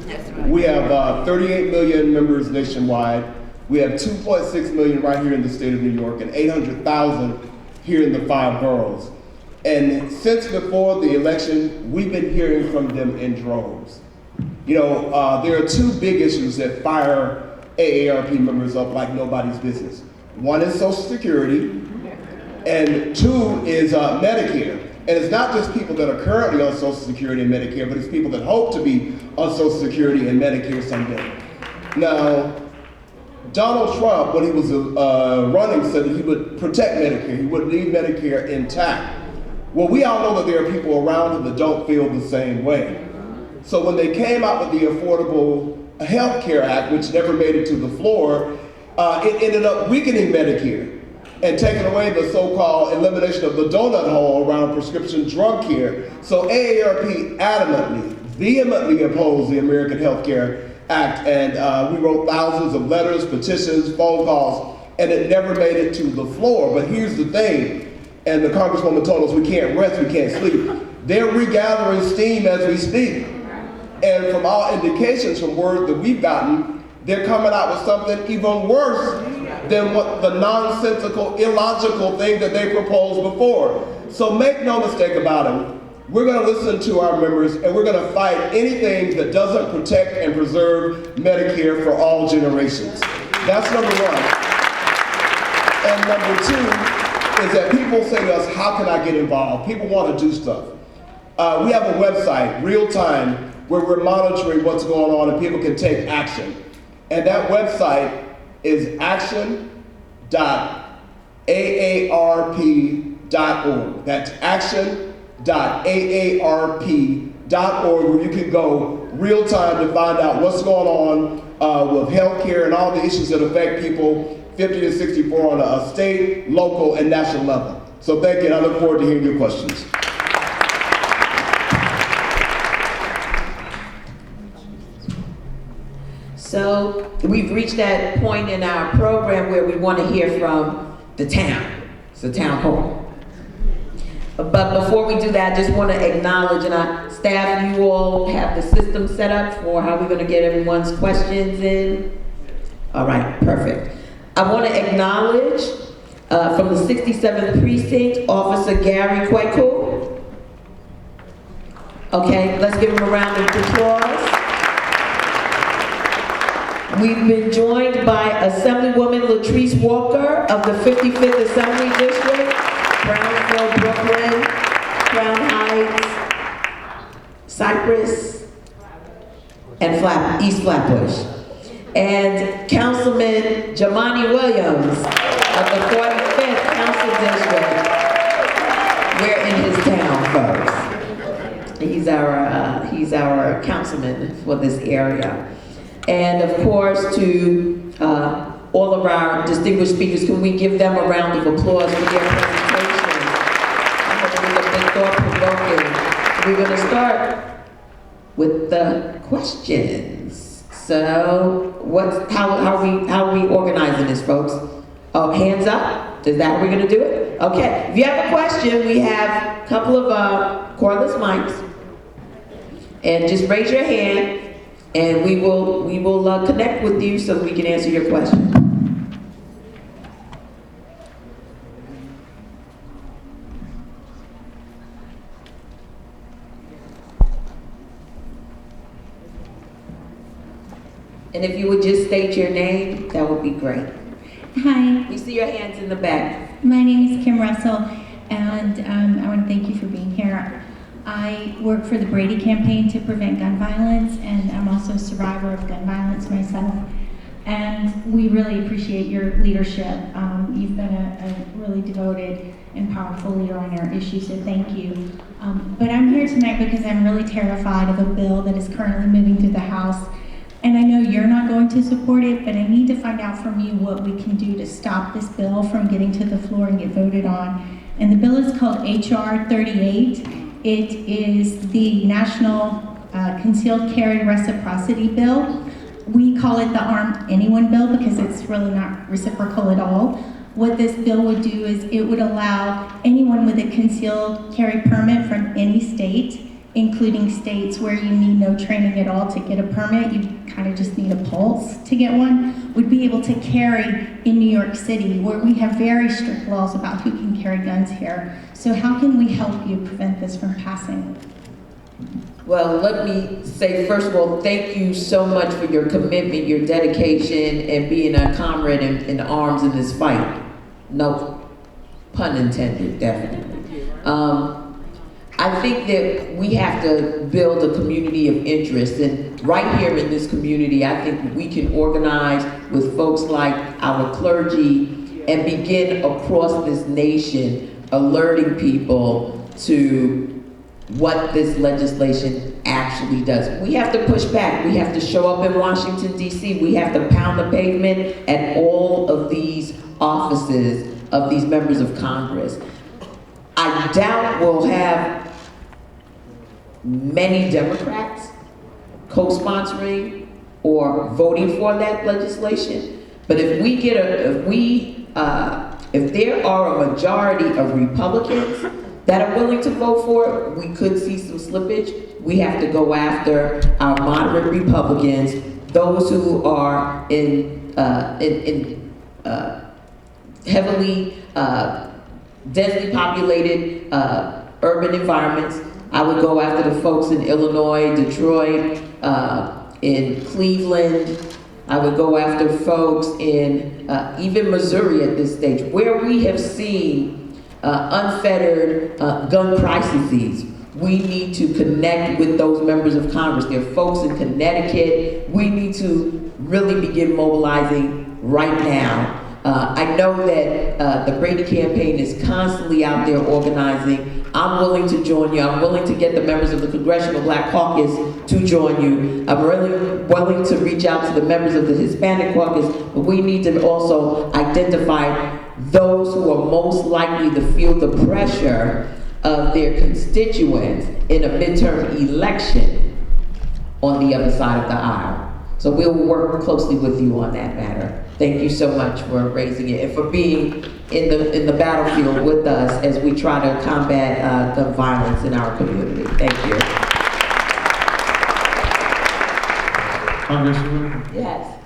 That's right. We have 38 million members nationwide. We have 2.6 million right here in the state of New York and 800,000 here in the 5 boroughs. And since before the election, we've been hearing from them in droves. You know, there are 2 big issues that fire AARP members up like nobody's business. One is Social Security, and 2 is Medicare. And it's not just people that are currently on Social Security and Medicare, but it's people that hope to be on Social Security and Medicare someday. Now, Donald Trump, when he was running, said that he would protect Medicare. He would leave Medicare intact. Well, we all know that there are people around him that don't feel the same way. So when they came out with the Affordable Health Care Act, which never made it to the floor, it ended up weakening Medicare and taking away the so-called elimination of the donut hole around prescription drug care. So AARP adamantly, vehemently opposed the American Health Care Act, and we wrote thousands of letters, petitions, phone calls, and it never made it to the floor. But here's the thing, and the Congresswoman told us we can't rest, we can't sleep. They're regathering steam as we speak. And from all indications, from word that we've gotten, they're coming out with something even worse than what the nonsensical, illogical thing that they proposed before. So make no mistake about it. We're going to listen to our members, and we're going to fight anything that doesn't protect and preserve Medicare for all generations. That's number 1. And number 2 is that people say to us, how can I get involved? People want to do stuff. We have a website, real time, where we're monitoring what's going on and people can take action. And that website is action.aarp.org. That's action.aarp.org, where you can go real time to find out what's going on with healthcare and all the issues that affect people 50 to 64 on a state, local, and national level. So thank you, and I look forward to hearing your questions. So we've reached that point in our program where we want to hear from the town. It's the town hall. But before we do that, I just want to acknowledge, and our staff, you all have the system set up for how we're going to get everyone's questions in. All right, perfect. I want to acknowledge from the 67th Precinct, Officer Gary Kweku. Okay, let's give him a round of applause. We've been joined by Assemblywoman Latrice Walker of the 55th Assembly District, Brownsville, Brooklyn, Crown Heights, Cypress, and East Flatbush. And Councilman Jamani Williams of the 45th Council District. We're in his town, folks. He's our councilman for this area. And of course, to all of our distinguished speakers, can we give them a round of applause for their presentations? I hope it was a bit thought-provoking. We're going to start with the questions. So, how are we organizing this, folks? Oh, hands up. Is that how we're going to do it? Okay. If you have a question, we have a couple of cordless mics, and just raise your hand. And we will connect with you so we can answer your question. And if you would just state your name, that would be great. Hi. We see your hands in the back. My name is Kim Russell, and I want to thank you for being here. I work for the Brady campaign to prevent gun violence, and I'm also a survivor of gun violence myself. And we really appreciate your leadership. You've been a really devoted and powerful leader on our issue, so thank you. But I'm here tonight because I'm really terrified of a bill that is currently moving through the House. And I know you're not going to support it, but I need to find out from you what we can do to stop this bill from getting to the floor and get voted on. And the bill is called HR 38. It is the National Concealed Carry Reciprocity Bill. We call it the Arm Anyone Bill because it's really not reciprocal at all. What this bill would do is it would allow anyone with a concealed carry permit from any state, including states where you need no training at all to get a permit, you kind of just need a pulse to get one, would be able to carry in New York City, where we have very strict laws about who can carry guns here. So how can we help you prevent this from passing? Well, let me say, first of all, thank you so much for your commitment, your dedication, and being a comrade in arms in this fight. No pun intended, definitely. I think that we have to build a community of interest, and right here in this community, I think we can organize with folks like our clergy and begin across this nation alerting people to what this legislation actually does. We have to push back. We have to show up in Washington, D.C. We have to pound the pavement at all of these offices of these members of Congress. I doubt we'll have many Democrats co-sponsoring or voting for that legislation, but if there are a majority of Republicans that are willing to vote for it, we could see some slippage. We have to go after our moderate Republicans, those who are in heavily densely populated urban environments. I would go after the folks in Illinois, Detroit, in Cleveland. I would go after folks in even Missouri at this stage, where we have seen unfettered gun crises, We need to connect with those members of Congress. There are folks in Connecticut. We need to really begin mobilizing right now. I know that the Brady campaign is constantly out there organizing. I'm willing to join you. I'm willing to get the members of the Congressional Black Caucus to join you. I'm really willing to reach out to the members of the Hispanic Caucus, but we need to also identify those who are most likely to feel the pressure of their constituents in a midterm election on the other side of the aisle. So we'll work closely with you on that matter. Thank you so much for raising it and for being in the battlefield with us as we try to combat gun violence in our community. Thank you. Congresswoman? Yes.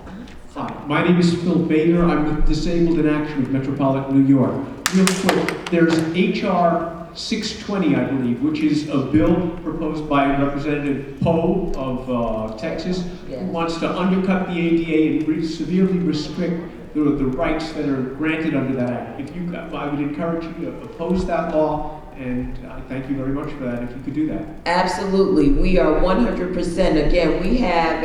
Sorry. My name is Phil Bader. I'm with Disabled in Action of Metropolitan New York. Real quick, there's H.R. 620, I believe, which is a bill proposed by Representative Poe of Texas, Yes. who wants to undercut the ADA and severely restrict the rights that are granted under that act. I would encourage you to oppose that law, and I thank you very much for that, if you could do that. Absolutely. We are 100%. Again, we have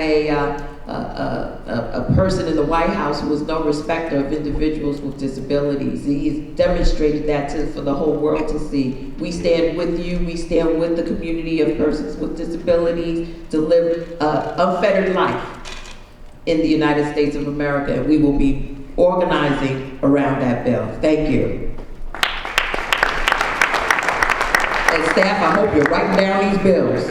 a person in the White House who is no respecter of individuals with disabilities. He's demonstrated that for the whole world to see. We stand with you. We stand with the community of persons with disabilities to live an unfettered life in the United States of America. And we will be organizing around that bill. Thank you. And staff, I hope you're writing down these bills.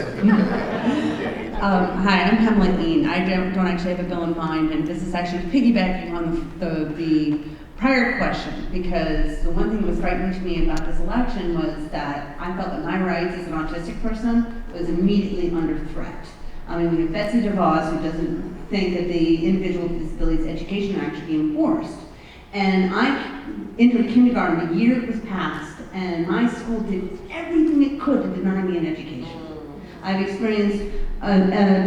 Hi, I'm Pamela Ean. I don't actually have a bill in mind, and this is actually piggybacking on the prior question, because the one thing that was frightening to me about this election was that I felt that my rights as an autistic person was immediately under threat. I mean, we have Betsy DeVos, who doesn't think that the Individual with Disabilities Education Act should be enforced. And I entered kindergarten the year it was passed, and my school did everything it could to deny me an education. I've experienced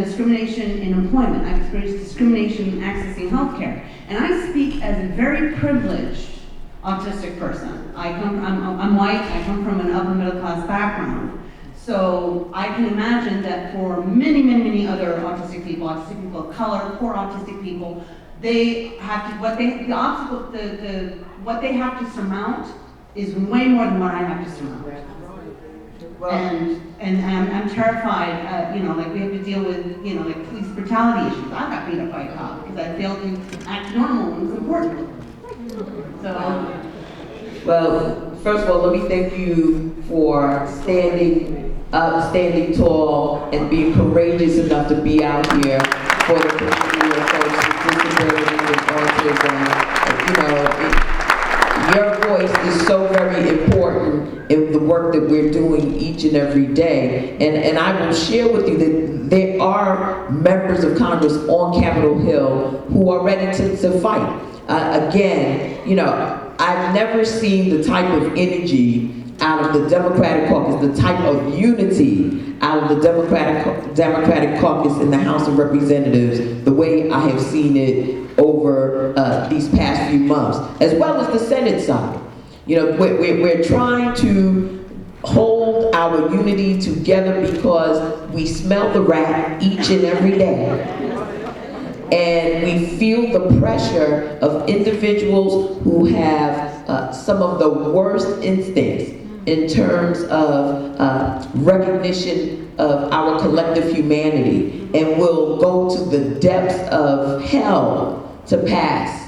discrimination in employment. I've experienced discrimination in accessing healthcare. And I speak as a very privileged autistic person. I'm white, I come from an upper middle class background. So I can imagine that for many, many, many other autistic people of color, poor autistic people, they have to, what they have to surmount is way more than what I have to surmount. And I'm terrified, like we have to deal with, like police brutality issues. I got beat up by a cop because I failed to act normal and it was important. So. Well, first of all, let me thank you for standing up, standing tall, and being courageous enough to be out here for the community of folks with disabilities and autism. Your voice is so very important in the work that we're doing each and every day. And I will share with you that there are members of Congress on Capitol Hill who are ready to fight. Again, I've never seen the type of energy out of the Democratic caucus, the type of unity out of the Democratic caucus in the House of Representatives, the way I have seen it over these past few months, as well as the Senate side. We're trying to hold our unity together because we smell the rat each and every day. And we feel the pressure of individuals who have some of the worst instincts in terms of recognition of our collective humanity, and will go to the depths of hell to pass,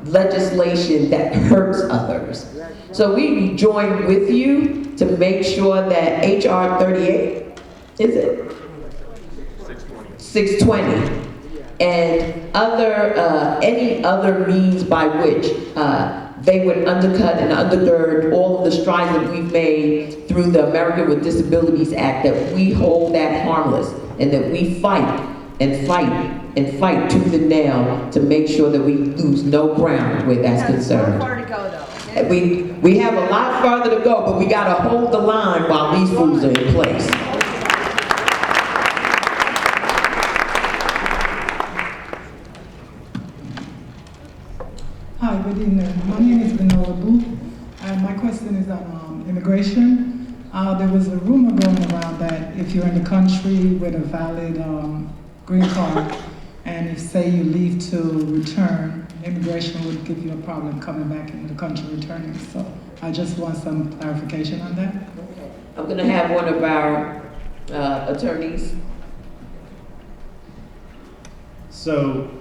legislation that hurts others. So we join with you to make sure that H.R. 38, is it? 620. And any other means by which they would undercut and undergird all of the strides that we've made through the American with Disabilities Act, that we hold that harmless, and that we fight and fight and fight tooth and nail to make sure that we lose no ground where that's concerned. So far to go, though. We have a lot farther to go, but we got to hold the line while these fools are in place. Hi, good evening. My name is Benola Booth, and my question is on immigration. There was a rumor going around that if you're in the country with a valid green card, and if, say, you leave to return, immigration would give you a problem coming back into the country returning. So I just want some clarification on that. I'm going to have one of our attorneys. So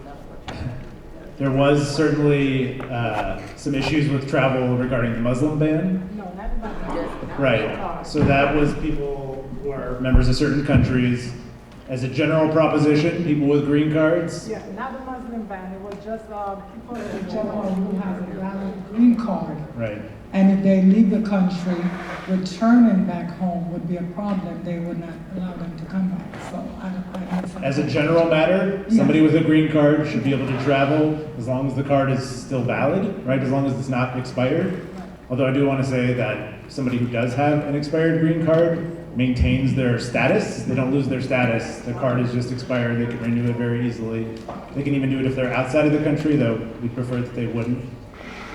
there was certainly some issues with travel regarding the Muslim ban. No, not about Right. So that was people who are members of certain countries. As a general proposition, people with green cards. Yeah, not the Muslim ban, it was just people in general who have a valid green card. Right. And if they leave the country, returning back home would be a problem. They would not allow them to come back. So I As a general matter, somebody with a green card should be able to travel as long as the card is still valid, right? As long as it's not expired. Although I do want to say that somebody who does have an expired green card maintains their status. They don't lose their status. Their card is just expired. They can renew it very easily. They can even do it if they're outside of the country, though we prefer that they wouldn't.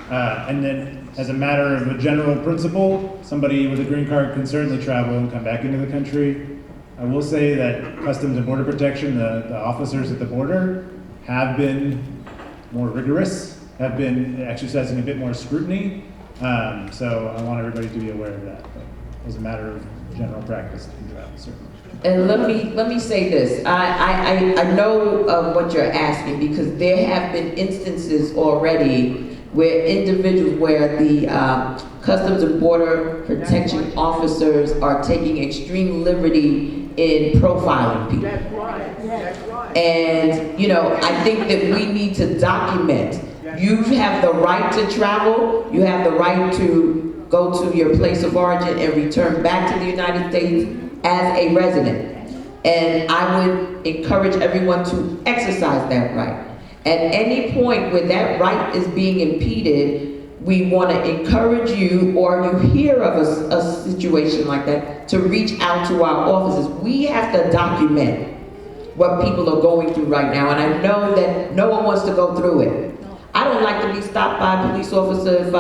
And then, as a matter of a general principle, somebody with a green card can certainly travel and come back into the country. I will say that Customs and Border Protection, the officers at the border, have been more rigorous, have been exercising a bit more scrutiny. So I want everybody to be aware of that. But as a matter of general practice, you can travel, certainly. And let me say this. I know what you're asking, because there have been instances already where individuals, where the Customs and Border Protection officers are taking extreme liberty in profiling people. That's right. That's right. And, you know, I think that we need to document. You have the right to travel. You have the right to go to your place of origin and return back to the United States as a resident. And I would encourage everyone to exercise that right. At any point where that right is being impeded, we want to encourage you, or you hear of a situation like that, to reach out to our offices. We have to document what people are going through right now, and I know that no one wants to go through it. I don't like to be stopped by a police officer if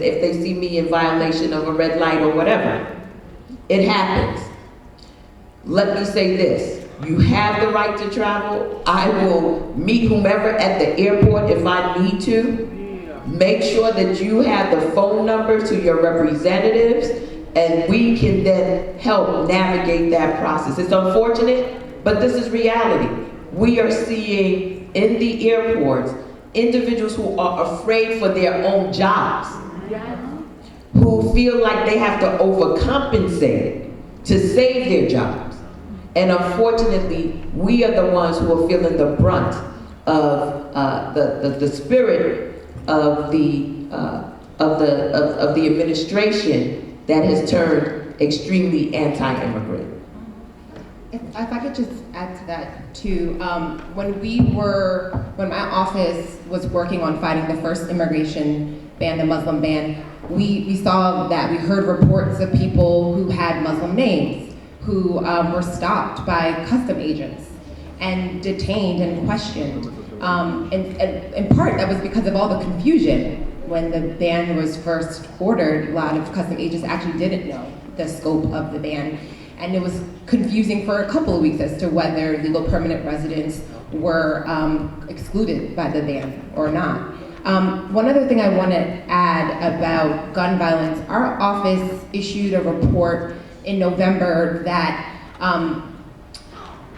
if they see me in violation of a red light or whatever. It happens. Let me say this. You have the right to travel. I will meet whomever at the airport if I need to. Make sure that you have the phone number to your representatives, and we can then help navigate that process. It's unfortunate, but this is reality. We are seeing in the airports individuals who are afraid for their own jobs, who feel like they have to overcompensate to save their jobs. And unfortunately, we are the ones who are feeling the brunt of the spirit of the administration that has turned extremely anti-immigrant. If I could just add to that too, when my office was working on fighting the first immigration ban, the Muslim ban, we saw that, we heard reports of people who had Muslim names, who were stopped by custom agents and detained and questioned. And in part, that was because of all the confusion. When the ban was first ordered, a lot of custom agents actually didn't know the scope of the ban. And it was confusing for a couple of weeks as to whether legal permanent residents were excluded by the ban or not. One other thing I want to add about gun violence, our office issued a report in November that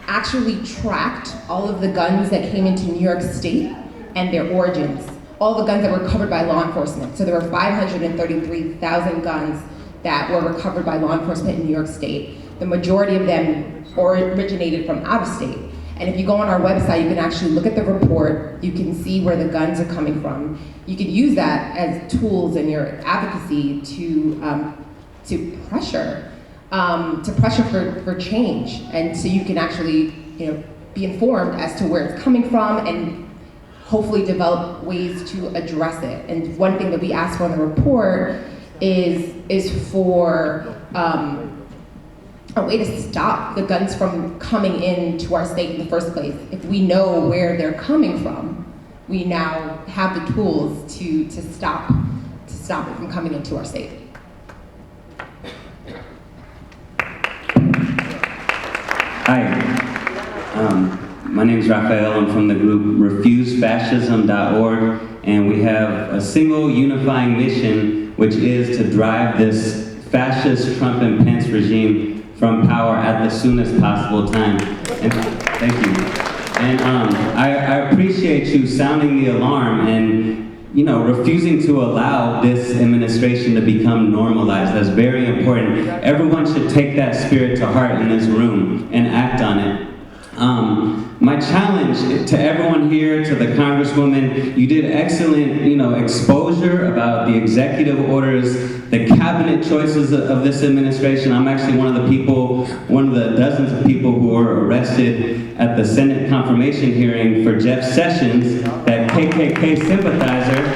actually tracked all of the guns that came into New York State and their origins, all the guns that were covered by law enforcement. So there were 533,000 guns that were recovered by law enforcement in New York State. The majority of them originated from out of state. And if you go on our website, you can actually look at the report. You can see where the guns are coming from. You can use that as tools in your advocacy to pressure for change, and so you can actually be informed as to where it's coming from and hopefully develop ways to address it. And one thing that we ask for in the report is for a way to stop the guns from coming into our state in the first place. If we know where they're coming from, we now have the tools to stop it from coming into our state. My name is Raphael. I'm from the group RefuseFascism.org, and we have a single unifying mission, which is to drive this fascist Trump and Pence regime from power at the soonest possible time. And thank you. And I appreciate you sounding the alarm and refusing to allow this administration to become normalized. That's very important. Everyone should take that spirit to heart in this room and act on it. My challenge to everyone here, to the Congresswoman, you did excellent, exposure about the executive orders, the cabinet choices of this administration. I'm actually one of the dozens of people who were arrested at the Senate confirmation hearing for Jeff Sessions, that KKK sympathizer.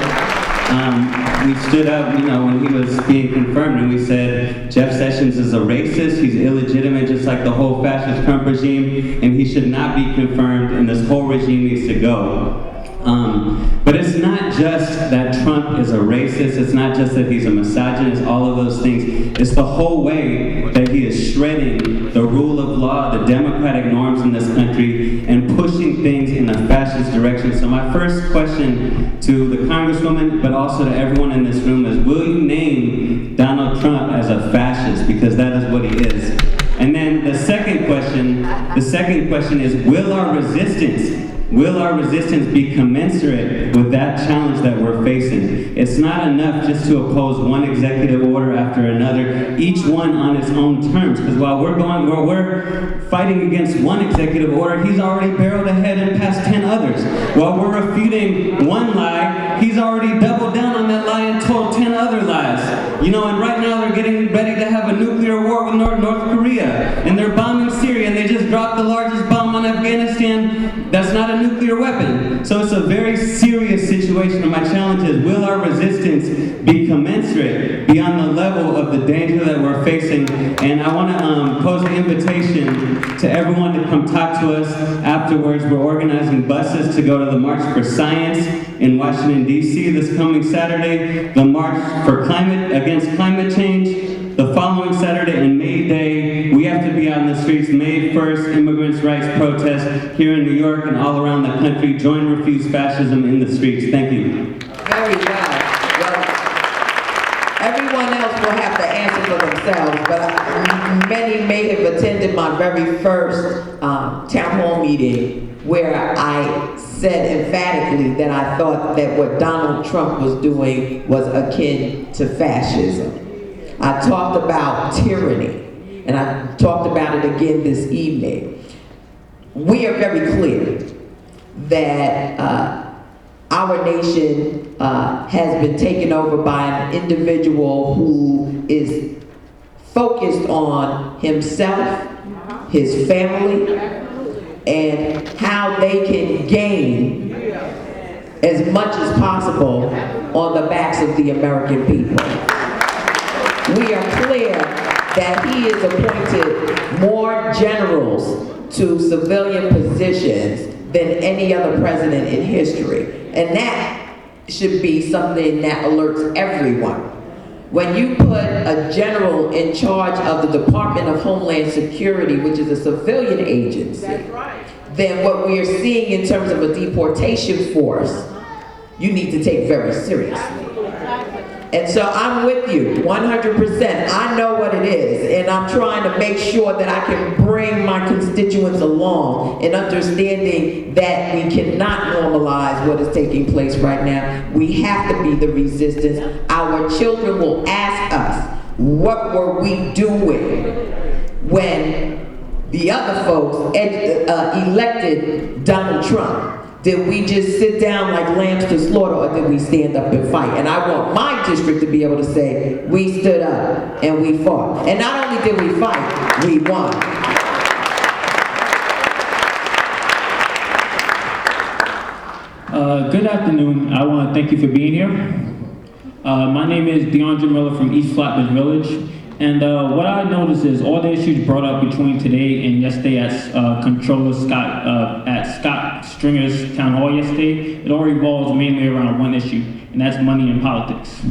We stood up, when he was being confirmed, and we said, Jeff Sessions is a racist, he's illegitimate, just like the whole fascist Trump regime, and he should not be confirmed, and this whole regime needs to go. But it's not just that Trump is a racist, it's not just that he's a misogynist, all of those things. It's the whole way that he is shredding the rule of law, the democratic norms in this country, and pushing things in a fascist direction. So my first question to the Congresswoman, but also to everyone in this room is, will you name Donald Trump as a fascist? Because that is what he is. And then the second question is, will our resistance be commensurate with that challenge that we're facing? It's not enough just to oppose one executive order after another, each one on its own terms. Because while we're fighting against one executive order, he's already barreled ahead and passed 10 others. While we're refuting one lie, he's already doubled down on that lie and told 10 other lies. And right now they're getting ready to have a nuclear war with North Korea, and they're bombing Syria, and they just dropped the largest bomb on Afghanistan. That's not a nuclear weapon. So it's a very serious situation, and my challenge is, will our resistance be commensurate beyond the level of the danger that we're facing? And I want to pose an invitation to everyone to come talk to us afterwards. We're organizing buses to go to the March for Science in Washington, D.C. this coming Saturday, the March for against climate change the following Saturday, and May Day. We have to be out in the streets. May 1st, immigrants' rights protest here in New York and all around the country. Join Refuse Fascism in the streets. Thank you. Very well. Well, everyone else will have to answer for themselves, but many may have attended my very first town hall meeting, where I said emphatically that I thought that what Donald Trump was doing was akin to fascism. I talked about tyranny, and I talked about it again this evening. We are very clear that our nation has been taken over by an individual who is focused on himself, his family, and how they can gain as much as possible on the backs of the American people. We are clear that he has appointed more generals to civilian positions than any other president in history. And that should be something that alerts everyone. When you put a general in charge of the Department of Homeland Security, which is a civilian agency, then what we are seeing in terms of a deportation force, you need to take very seriously. And so I'm with you 100%. I know what it is, and I'm trying to make sure that I can bring my constituents along in understanding that we cannot normalize what is taking place right now. We have to be the resistance. Our children will ask us, what were we doing when the other folks elected Donald Trump? Did we just sit down like lambs to slaughter, or did we stand up and fight? And I want my district to be able to say, we stood up and we fought. And not only did we fight, we won. Good afternoon. I want to thank you for being here. My name is DeAndre Miller from East Flatbush Village. And what I noticed is all the issues brought up between today and yesterday at Scott Stringer's town hall yesterday, it all revolves mainly around one issue, and that's money in politics.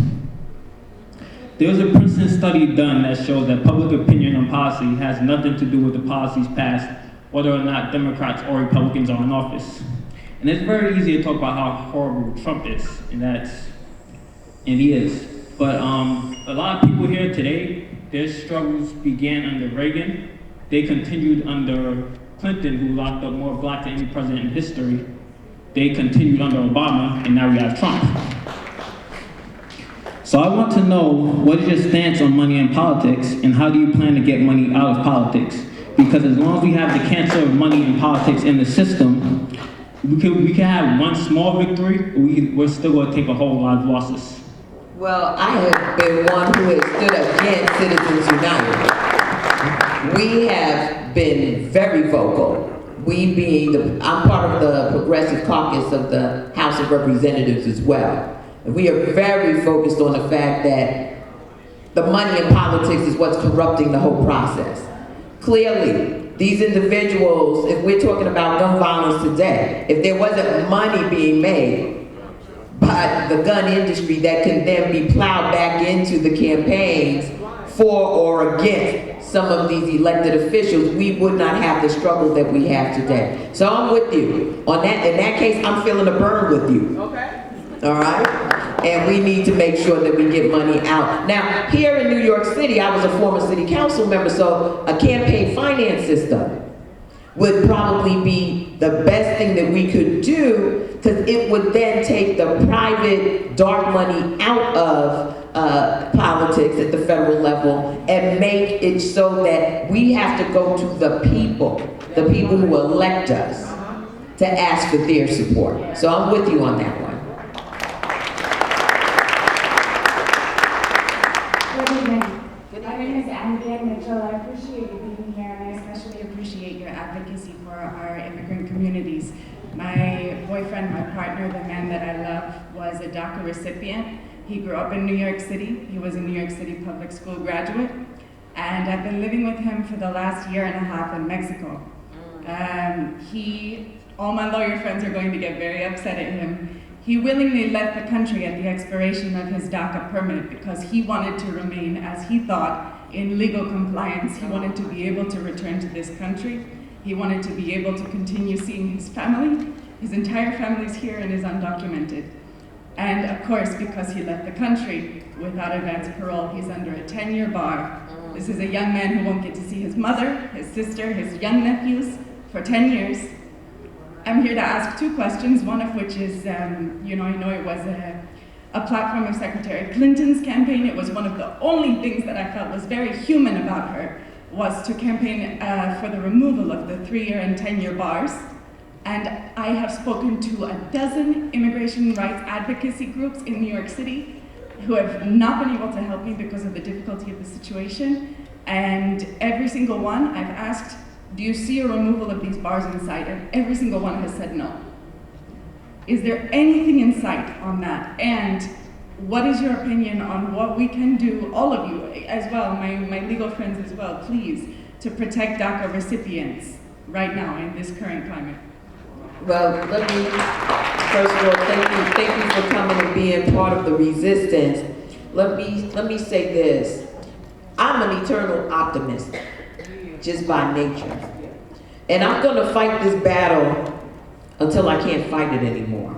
There was a Princeton study done that shows that public opinion on policy has nothing to do with the policies passed whether or not Democrats or Republicans are in office. And it's very easy to talk about how horrible Trump is, and he is. But a lot of people here today, their struggles began under Reagan. They continued under Clinton, who locked up more blacks than any president in history. They continued under Obama, and now we have Trump. So I want to know, what is your stance on money in politics, and how do you plan to get money out of politics? Because as long as we have the cancer of money in politics in the system, we can have one small victory, we're still going to take a whole lot of losses. Well, I have been one who has stood against Citizens United. We have been very vocal. We being I'm part of the Progressive Caucus of the House of Representatives as well. And we are very focused on the fact that the money in politics is what's corrupting the whole process. Clearly, these individuals, if we're talking about gun violence today, if there wasn't money being made by the gun industry that can then be plowed back into the campaigns for or against some of these elected officials, we would not have the struggle that we have today. So I'm with you. On that, in that case, I'm feeling a burn with you. Okay. All right? And we need to make sure that we get money out. Now, here in New York City, I was a former city council member, so a campaign finance system would probably be the best thing that we could do, because it would then take the private dark money out of politics at the federal level and make it so that we have to go to the people who elect us, to ask for their support. So I'm with you on that one. My name is Yvette Mitchell. I appreciate you being here, and I especially appreciate your advocacy for our immigrant communities. My boyfriend, my partner, the man that I love, was a DACA recipient. He grew up in New York City. He was a New York City public school graduate. And I've been living with him for the last year and a half in Mexico. All my lawyer friends are going to get very upset at him. He willingly left the country at the expiration of his DACA permit because he wanted to remain, as he thought, in legal compliance. He wanted to be able to return to this country. He wanted to be able to continue seeing his family. His entire family's here and is undocumented. And of course, because he left the country without advance parole, he's under a 10-year bar. This is a young man who won't get to see his mother, his sister, his young nephews for 10 years. I'm here to ask two questions, one of which is, I know it was a platform of Secretary Clinton's campaign. It was one of the only things that I felt was very human about her, was to campaign for the removal of the 3-year and 10-year bars. And I have spoken to a dozen immigration rights advocacy groups in New York City who have not been able to help me because of the difficulty of the situation. And every single one I've asked, do you see a removal of these bars in sight? And every single one has said no. Is there anything in sight on that? And what is your opinion on what we can do, all of you as well, my legal friends as well, please, to protect DACA recipients right now in this current climate? Well, let me, first of all, thank you for coming and being part of the resistance. Let me say this. I'm an eternal optimist, just by nature. And I'm gonna fight this battle until I can't fight it anymore.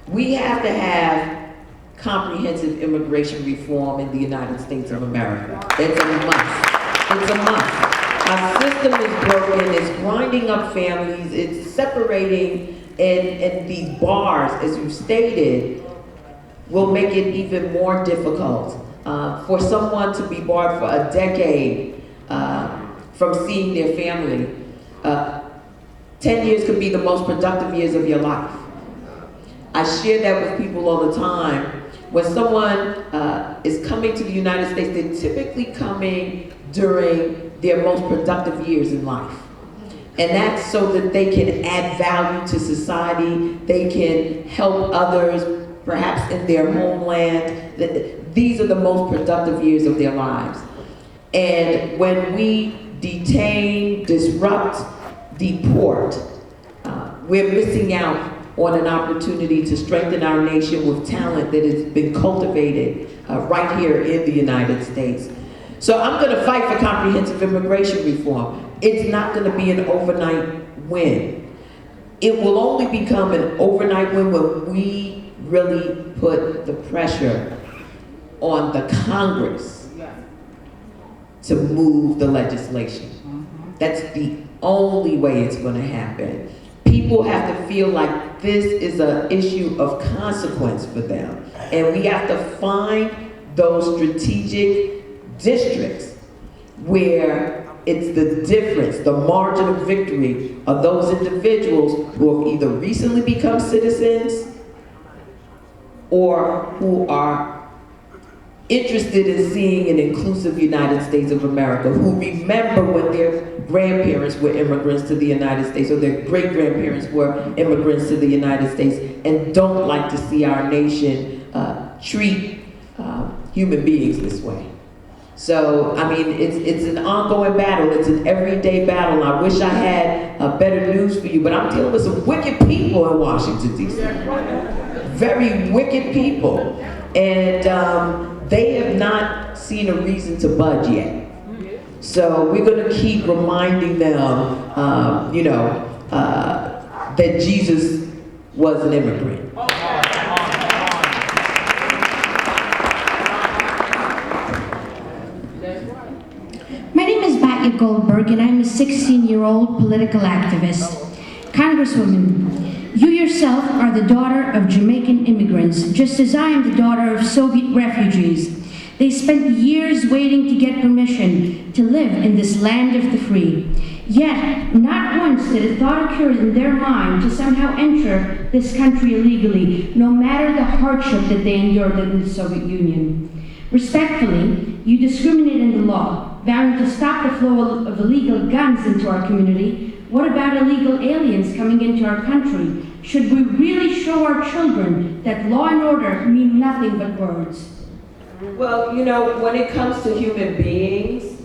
We have to have comprehensive immigration reform in the United States of America. It's a must. It's a must. Our system is broken, it's grinding up families, it's separating, and these bars, as you stated, will make it even more difficult for someone to be barred for a decade from seeing their family. 10 years could be the most productive years of your life. I share that with people all the time. When someone is coming to the United States, they're typically coming during their most productive years in life. And that's so that they can add value to society, they can help others, perhaps in their homeland. These are the most productive years of their lives. And when we detain, disrupt, deport, we're missing out on an opportunity to strengthen our nation with talent that has been cultivated right here in the United States. So I'm going to fight for comprehensive immigration reform. it's not going to be an overnight win. It will only become an overnight win when we really put the pressure on the Congress to move the legislation. That's the only way it's going to happen. People have to feel like this is an issue of consequence for them. And we have to find those strategic districts where it's the difference, the margin of victory of those individuals who have either recently become citizens or who are interested in seeing an inclusive United States of America, who remember when their grandparents were immigrants to the United States or their great-grandparents were immigrants to the United States and don't like to see our nation treat human beings this way. So, I mean, it's an ongoing battle. It's an everyday battle. I wish I had better news for you, but I'm dealing with some wicked people in Washington, D.C. Very wicked people. And they have not seen a reason to budge yet. So we're going to keep reminding them, that Jesus was an immigrant. My name is Batya Goldberg, and I'm a 16-year-old political activist. Congresswoman, you yourself are the daughter of Jamaican immigrants, just as I am the daughter of Soviet refugees. They spent years waiting to get permission to live in this land of the free. Yet, not once did a thought occur in their mind to somehow enter this country illegally, no matter the hardship that they endured in the Soviet Union. Respectfully, you discriminate in the law, vowing to stop the flow of illegal guns into our community. What about illegal aliens coming into our country? Should we really show our children that law and order mean nothing but words? Well, when it comes to human beings,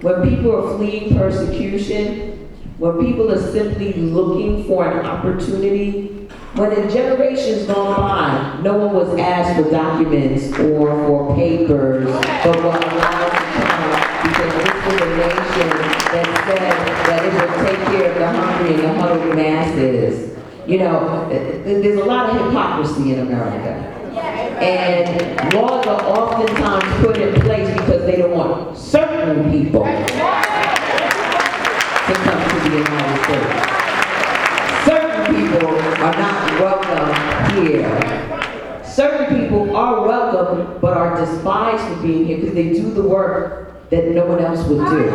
when people are fleeing persecution, when people are simply looking for an opportunity, when in generations gone by, no one was asked for documents or for papers, but were allowed to come because this was a nation that said that it would take care of the hungry and the huddled masses. There's a lot of hypocrisy in America. And laws are oftentimes put in place because they don't want certain people to come to the United States. Certain people are not welcome here. Certain people are welcome but are despised for being here because they do the work that no one else would do.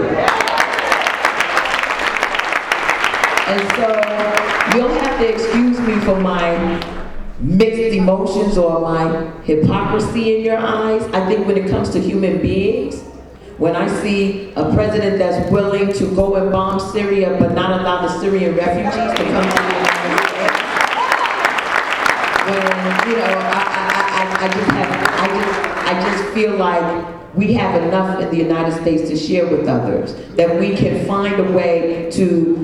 And so you'll have to excuse me for my mixed emotions or my hypocrisy in your eyes. I think when it comes to human beings, when I see a president that's willing to go and bomb Syria but not allow the Syrian refugees to come to the United States, when I just feel like we have enough in the United States to share with others, that we can find a way to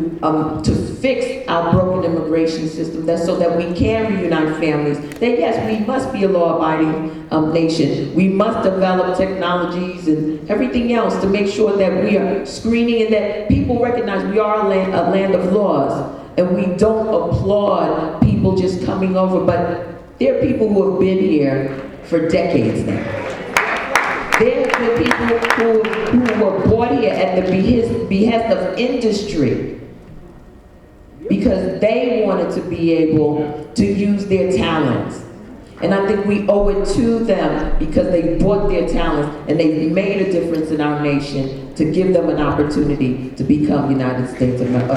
fix our broken immigration system, so that we can reunite families. That yes, we must be a law-abiding nation. We must develop technologies and everything else to make sure that we are screening and that people recognize we are a land of laws, and we don't applaud people just coming over. But there are people who have been here for decades now. There have been people who were brought here at the behest of industry because they wanted to be able to use their talents. And I think we owe it to them because they brought their talents and they made a difference in our nation to give them an opportunity to become United States of citizens.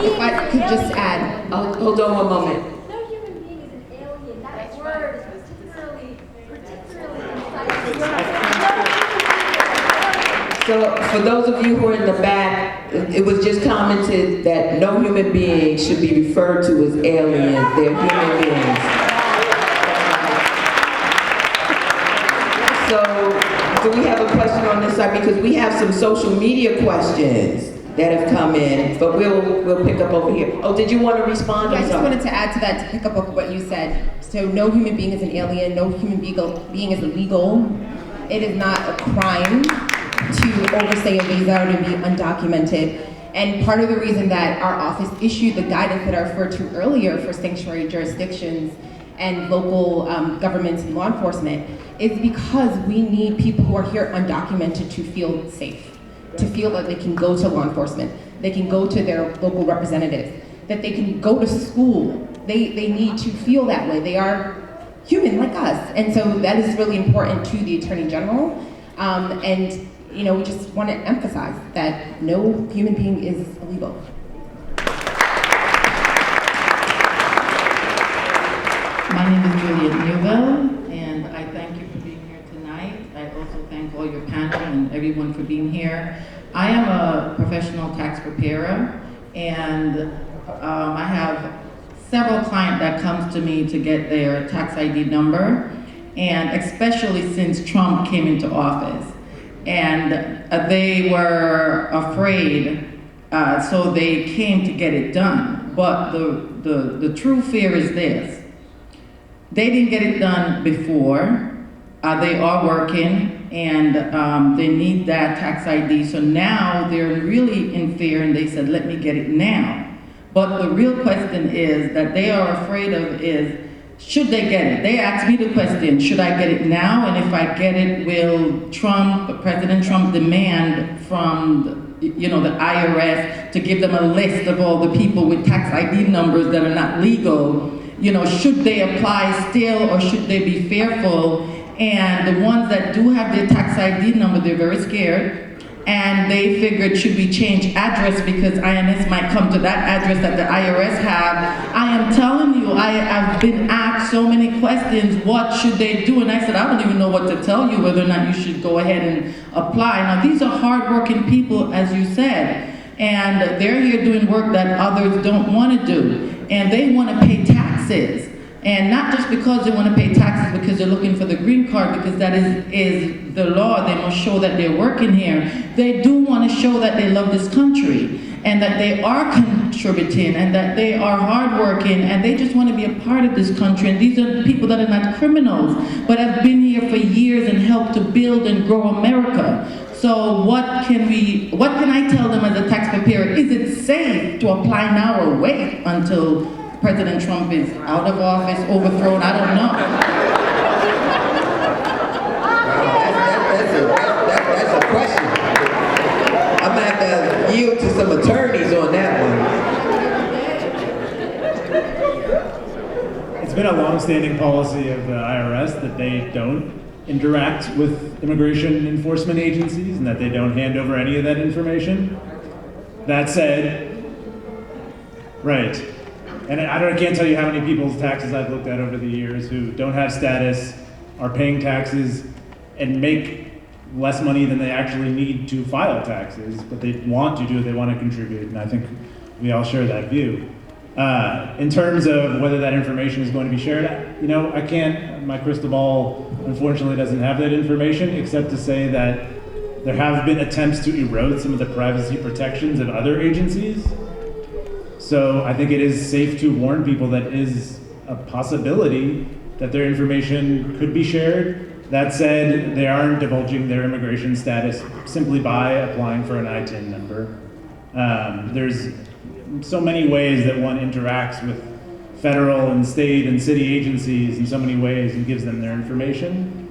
If I could just add. Hold on one moment. No human being is an alien. That word is particularly So for those of you who are in the back, it was just commented that no human being should be referred to as aliens. They're human beings. So do we have a question on this side? Because we have some social media questions. that have come in, but we'll pick up over here. Oh, did you want to respond? Yeah, I I'm just sorry. wanted to add to that, to pick up on what you said. So no human being is an alien, no human being is illegal. It is not a crime to overstay a visa or to be undocumented. And part of the reason that our office issued the guidance that I referred to earlier for sanctuary jurisdictions and local governments and law enforcement is because we need people who are here undocumented to feel safe, to feel that they can go to law enforcement, they can go to their local representatives, that they can go to school. They need to feel that way. They are human like us. And so that is really important to the Attorney General. And you know, we just want to emphasize that no human being is illegal. My name is Juliet Newville, and I thank you for being here tonight. I also thank all your panel and everyone for being here. I am a professional tax preparer, and I have several clients that comes to me to get their tax ID number, and especially since Trump came into office. And they were afraid, so they came to get it done. But the true fear is this. They didn't get it done before. They are working, and they need that tax ID. So now they're really in fear, and they said, let me get it now. But the real question is that they are afraid of is, should they get it? They asked me the question, should I get it now? And if I get it, will President Trump demand from the IRS to give them a list of all the people with tax ID numbers that are not legal? Should they apply still, or should they be fearful? And the ones that do have their tax ID number, they're very scared. And they figured, should we change address because INS might come to that address that the IRS have? I am telling you, I've been asked so many questions, what should they do? And I said, I don't even know what to tell you, whether or not you should go ahead and apply. Now, these are hardworking people, as you said, and they're here doing work that others don't want to do. And they want to pay taxes. And not just because they want to pay taxes because they're looking for the green card, because that is the law. They must show that they're working here. They do want to show that they love this country and that they are contributing and that they are hardworking and they just want to be a part of this country. And these are people that are not criminals, but have been here for years and helped to build and grow America. So what can I tell them as a tax preparer? Is it safe to apply now or wait until President Trump is out of office, overthrown? I don't know. That's a question. I'm gonna have to yield to some attorneys on that one. It's been a long-standing policy of the IRS that they don't interact with immigration enforcement agencies and that they don't hand over any of that information. That said, right. And I can't tell you how many people's taxes I've looked at over the years who don't have status, are paying taxes, and make less money than they actually need to file taxes, but they want to do it, they want to contribute, and I think we all share that view. In terms of whether that information is going to be shared, I can't, my crystal ball unfortunately doesn't have that information, except to say that there have been attempts to erode some of the privacy protections of other agencies. So I think it is safe to warn people that is a possibility that their information could be shared. That said, they aren't divulging their immigration status simply by applying for an ITIN number. There's so many ways that one interacts with federal and state and city agencies in so many ways and gives them their information.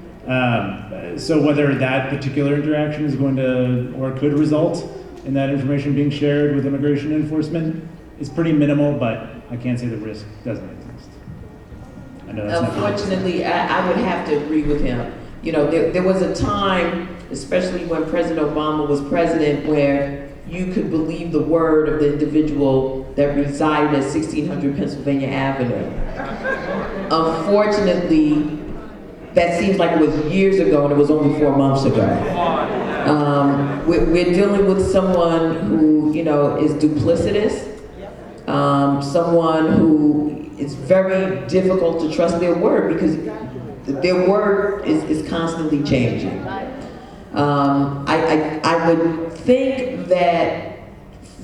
So whether that particular interaction is going to or could result in that information being shared with immigration enforcement is pretty minimal, but I can't say the risk doesn't exist. I know that's Unfortunately, I would have to agree with him. There was a time, especially when President Obama was president, where you could believe the word of the individual that resided at 1600 Pennsylvania Avenue. Unfortunately, that seems like it was years ago and it was only 4 months ago. We're dealing with someone who, is duplicitous, someone who is very difficult to trust their word because their word is constantly changing. I would think that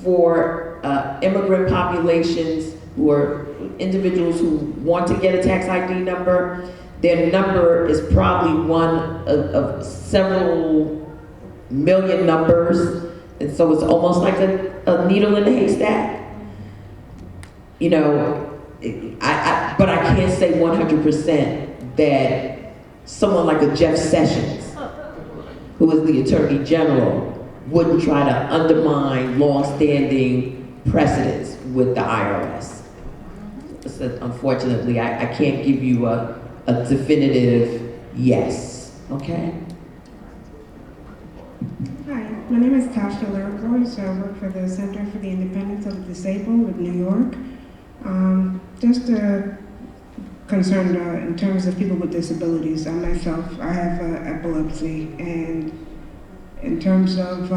for immigrant populations who are individuals who want to get a tax ID number. Their number is probably one of several million numbers, and so it's almost like a needle in a haystack. You know, but I can't say 100% that someone like a Jeff Sessions, who is the Attorney General, wouldn't try to undermine long-standing precedents with the IRS. So unfortunately, I can't give you a definitive yes, okay? Hi, my name is Tasha Laraboy. I work for the Center for the Independence of the Disabled of New York. Just concerned in terms of people with disabilities. I myself, I have epilepsy, and in terms of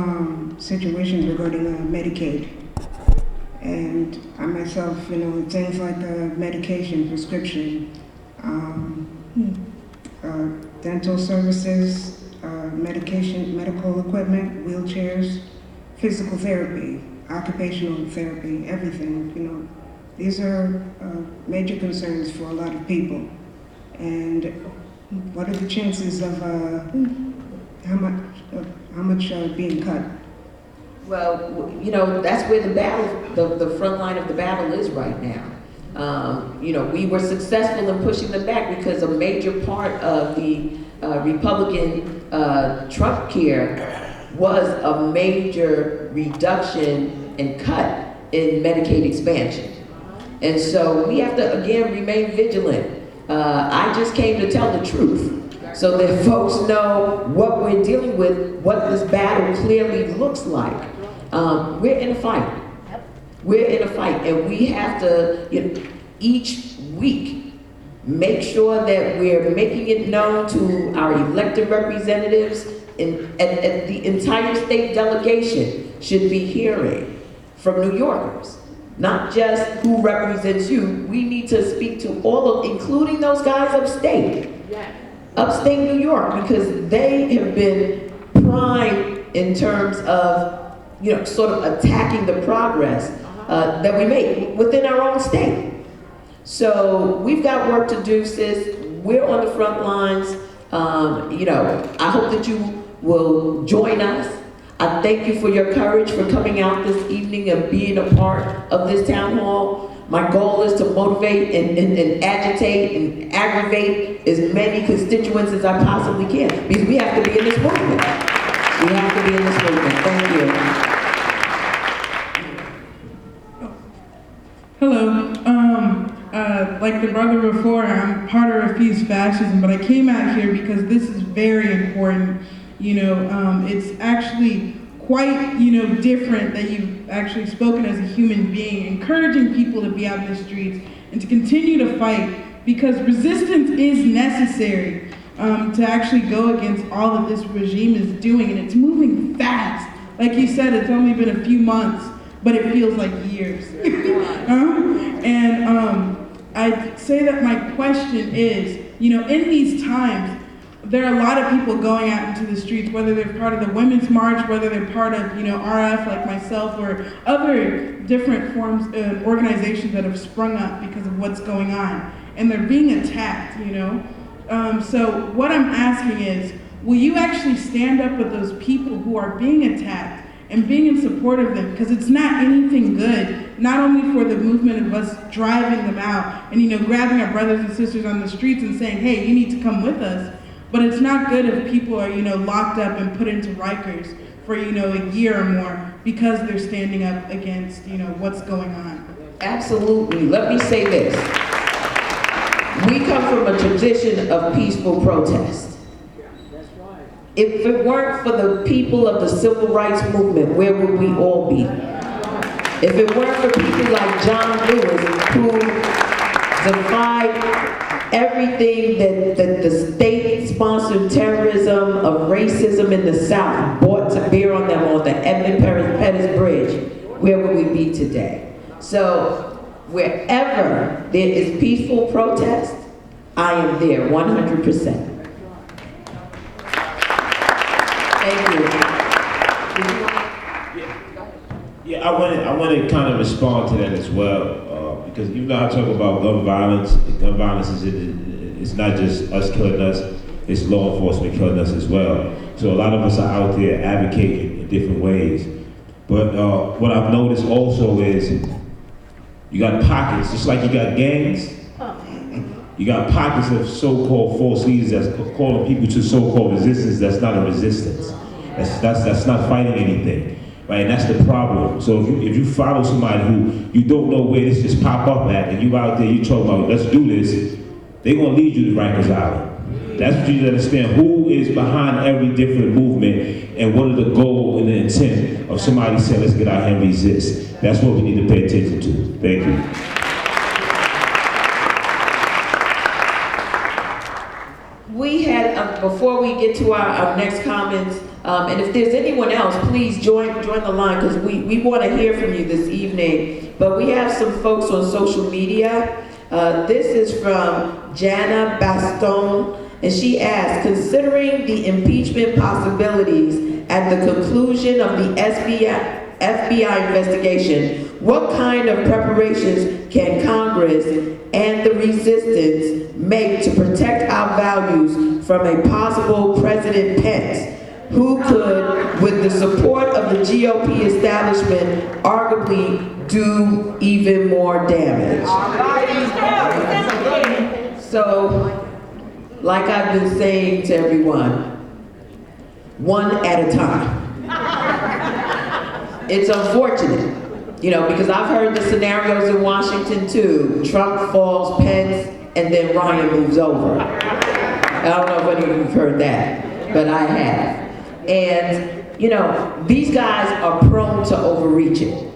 situations regarding Medicaid, and I myself, you know, things like medication, prescription, dental services, medication, medical equipment, wheelchairs, physical therapy, occupational therapy, everything, you know. These are major concerns for a lot of people. And what are the chances of how much being cut? Well, you know, that's where the battle, the front line of the battle is right now. You know, we were successful in pushing them back because a major part of the Republican Trump care was a major reduction and cut in Medicaid expansion. And so we have to, again, remain vigilant. I just came to tell the truth so that folks know what we're dealing with, what this battle clearly looks like. We're in a fight. We're in a fight, and we have to, you know, each week, make sure that we're making it known to our elected representatives, and the entire state delegation should be hearing from New Yorkers. Not just who represents you. We need to speak to all of, including those guys upstate. Upstate New York, because they have been primed in terms of, you know, sort of attacking the progress that we make within our own state. So we've got work to do, sis. We're on the front lines. You know, I hope that you will join us. I thank you for your courage for coming out this evening and being a part of this town hall. My goal is to motivate and agitate and aggravate as many constituents as I possibly can, because we have to be in this movement. We have to be in this movement. Thank you. Hello. Like the brother before, I'm part of Refuse Fascism, but I came out here because this is very important. You know, it's actually quite, you know, different that you've actually spoken as a human being, encouraging people to be out in the streets and to continue to fight, because resistance is necessary to actually go against all that this regime is doing, and it's moving fast. Like you said, it's only been a few months, but it feels like years. I'd say that my question is, you know, in these times, there are a lot of people going out into the streets, whether they're part of the Women's March, whether they're part of, you know, RF like myself, or other different forms of organizations that have sprung up because of what's going on. And they're being attacked, you know. So what I'm asking is, will you actually stand up with those people who are being attacked and being in support of them? Because it's not anything good, not only for the movement of us driving them out and, you know, grabbing our brothers and sisters on the streets and saying, hey, you need to come with us. But it's not good if people are, you know, locked up and put into Rikers for, you know, a year or more because they're standing up against, you know, what's going on. Absolutely. Let me say this. We come from a tradition of peaceful protest. If it weren't for the people of the civil rights movement, where would we all be? If it weren't for people like John Lewis, who defied everything that the state-sponsored terrorism of racism in the South brought to bear on them on the Edmund Pettus Bridge, where would we be today? So wherever there is peaceful protest, I am there 100%. Thank you. Yeah, I want to kind of respond to that as well, because even though I talk about gun violence it's not just us killing us, it's law enforcement killing us as well. So a lot of us are out there advocating in different ways. But what I've noticed also is you got pockets, just like you got gangs, you got pockets of so-called false leaders that's calling people to so-called resistance that's not a resistance. That's not fighting anything, right? And that's the problem. So if you follow somebody who you don't know where this just pop up at, and you out there, you talking about, let's do this, they're gonna lead you to Rikers Island. That's what you need to understand. Who is behind every different movement, and what are the goal and the intent of somebody saying, let's get out here and resist. That's what we need to pay attention to. Thank you. We had, before we get to our next comments, and if there's anyone else, please join the line, because we want to hear from you this evening. But we have some folks on social media. This is from Jana Baston, and she asked, considering the impeachment possibilities at the conclusion of the FBI investigation, what kind of preparations can Congress and the resistance make to protect our values from a possible President Pence, who could, with the support of the GOP establishment, arguably do even more damage? So, like I've been saying to everyone, one at a time. It's unfortunate, because I've heard the scenarios in Washington too. Trump falls, Pence, and then Ryan moves over. I don't know if any of you've heard that, but I have. And, these guys are prone to overreaching.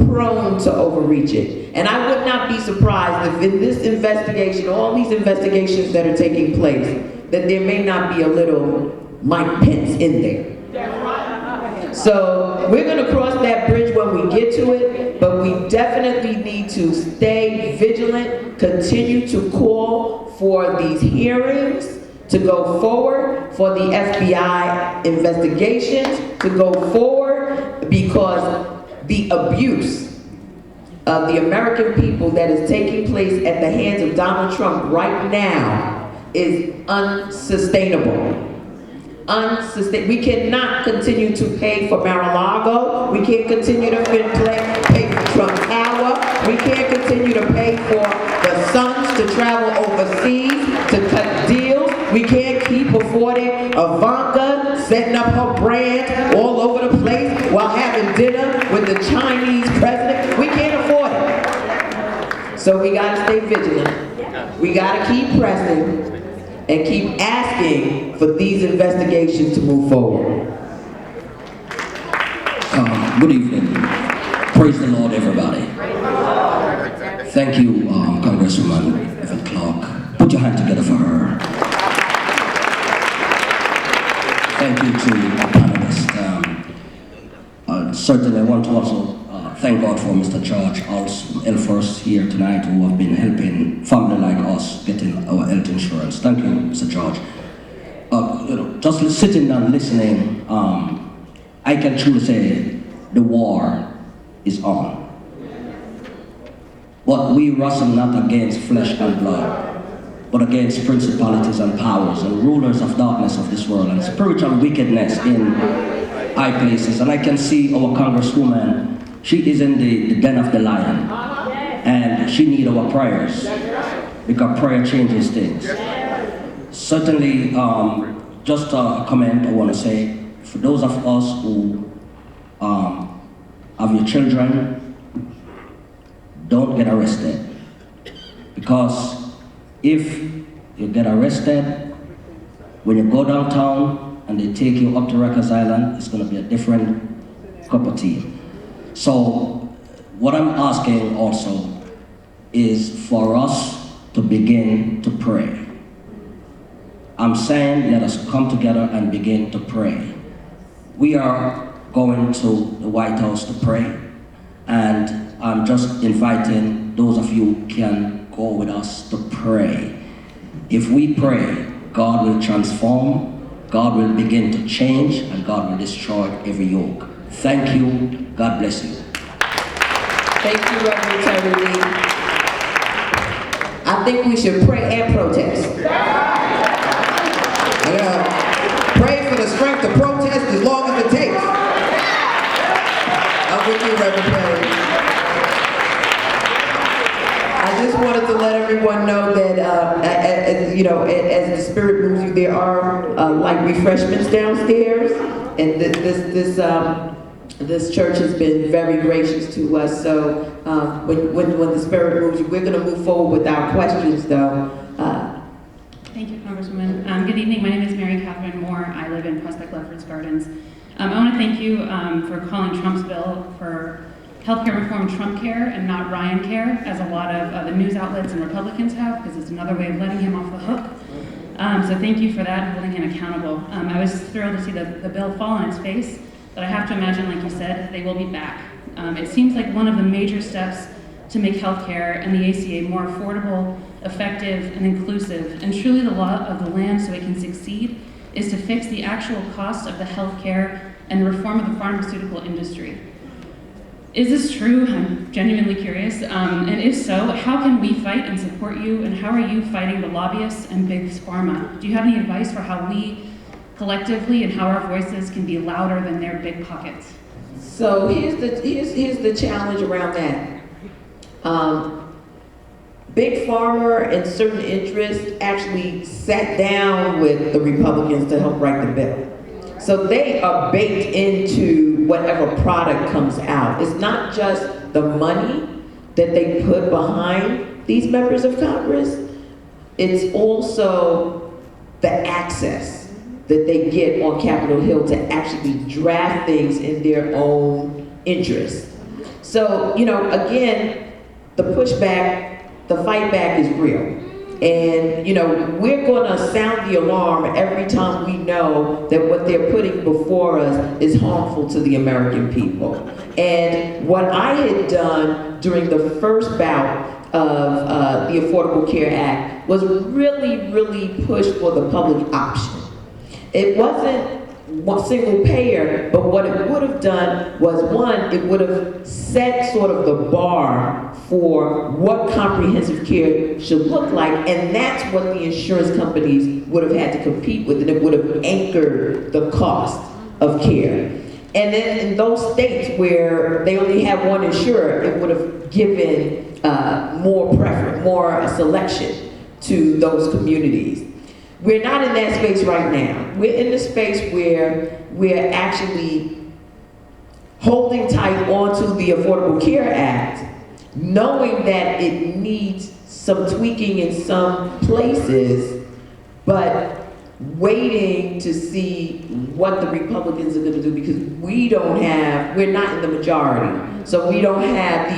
Prone to overreaching. And I would not be surprised if in this investigation, all these investigations that are taking place, that there may not be a little Mike Pence in there. So we're going to cross that bridge when we get to it, but we definitely need to stay vigilant, continue to call for these hearings to go forward, for the FBI investigations to go forward, because the abuse of the American people that is taking place at the hands of Donald Trump right now is unsustainable. We cannot continue to pay for Mar-a-Lago. We can't continue to pay for Trump Tower. We can't continue to pay for the sons to travel overseas to cut deals. We can't keep affording Ivanka setting up her brand all over the place while having dinner with the Chinese president. We can't afford it. So we gotta stay vigilant. We gotta keep pressing and keep asking for these investigations to move forward. Good evening. Praise the Lord, everybody. Thank you, Congresswoman Yvette Clarke. Put your hand together for her. Thank you to our panelists. Certainly, I want to also thank God for Mr. George Elfers here tonight, who have been helping family like us getting our health insurance. Thank you, Mr. George. Just sitting and listening, I can truly say the war is on. But we wrestle not against flesh and blood, but against principalities and powers and rulers of darkness of this world and spiritual wickedness in high places. And I can see our Congresswoman. She is in the den of the lion, and she needs our prayers, because prayer changes things. Certainly, just a comment I want to say, for those of us who have your children, don't get arrested. Because if you get arrested, when you go downtown and they take you up to Rikers Island, it's going to be a different cup of tea. So what I'm asking also is for us to begin to pray. I'm saying let us come together and begin to pray. We are going to the White House to pray, and I'm just inviting those of you who can go with us to pray. If we pray, God will transform, God will begin to change, and God will destroy every yoke. Thank you. God bless you. Thank you, Reverend Terry Lee. I think we should pray and protest. Pray for the strength to protest as long as it takes. I'm with you, Reverend Terry. I just wanted to let everyone know that, as the Spirit moves you, there are like refreshments downstairs, and this church has been very gracious to us. So when the Spirit moves you, we're going to move forward with our questions, though. Thank you, Congresswoman. Good evening. My name is Mary Catherine Moore. I live in Prospect Lefferts Gardens. I want to thank you for calling Trump's bill for healthcare reform Trump care and not Ryan care, as a lot of the news outlets and Republicans have, because it's another way of letting him off the hook. So thank you for that and holding him accountable. I was thrilled to see the bill fall on its face, but I have to imagine, like you said, they will be back. It seems like one of the major steps to make healthcare and the ACA more affordable, effective, and inclusive, and truly the law of the land so it can succeed, is to fix the actual cost of the healthcare and the reform of the pharmaceutical industry. Is this true? I'm genuinely curious. And if so, how can we fight and support you, and how are you fighting the lobbyists and big pharma? Do you have any advice for how we collectively and how our voices can be louder than their big pockets? So here's the challenge around that. Big Pharma and certain interests actually sat down with the Republicans to help write the bill. So they are baked into whatever product comes out. It's not just the money that they put behind these members of Congress, it's also the access that they get on Capitol Hill to actually draft things in their own interest. So, again, the pushback, the fight back is real. And, we're gonna sound the alarm every time we know that what they're putting before us is harmful to the American people. And what I had done during the first bout of the Affordable Care Act was really push for the public option. It wasn't one single payer, but what it would have done was, one, it would have set sort of the bar for what comprehensive care should look like, and that's what the insurance companies would have had to compete with, and it would have anchored the cost of care. And then in those states where they only have one insurer, it would have given more preference, more selection to those communities. We're not in that space right now. We're in the space where we're actually holding tight onto the Affordable Care Act, knowing that it needs some tweaking in some places, but waiting to see what the Republicans are gonna do, because we're not in the majority. So we don't have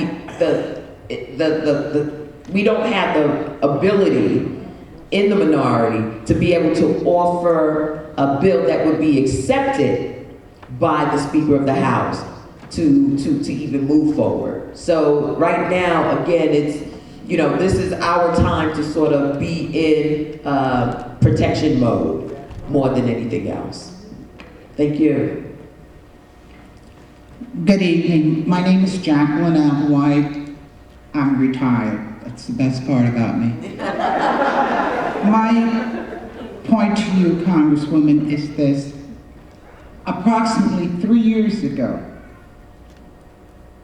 we don't have the ability in the minority to be able to offer a bill that would be accepted by the Speaker of the House to even move forward. So right now, again, it's, this is our time to sort of be in protection mode more than anything else. Thank you. Good evening. My name is Jacqueline Applewhite. I'm retired. That's the best part about me. My point to you, Congresswoman, is this. Approximately 3 years ago,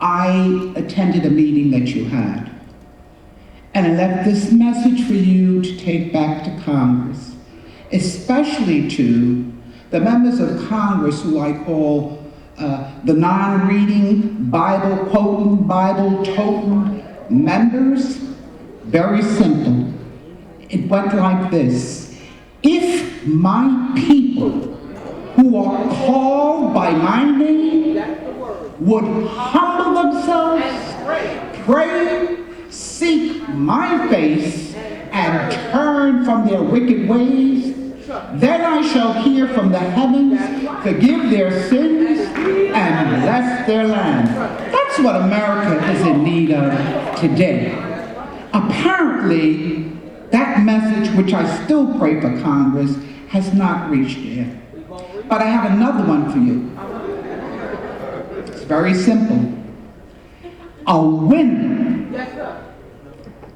I attended a meeting that you had, and I left this message for you to take back to Congress, especially to the members of Congress who I call the non-reading, Bible-quoting, Bible-toting members. Very simple. It went like this. If my people who are called by my name would humble themselves, pray, seek my face, and turn from their wicked ways, then I shall hear from the heavens, forgive their sins, and bless their land. That's what America is in need of today. Apparently, that message, which I still pray for Congress, has not reached there. But I have another one for you. very simple. A winner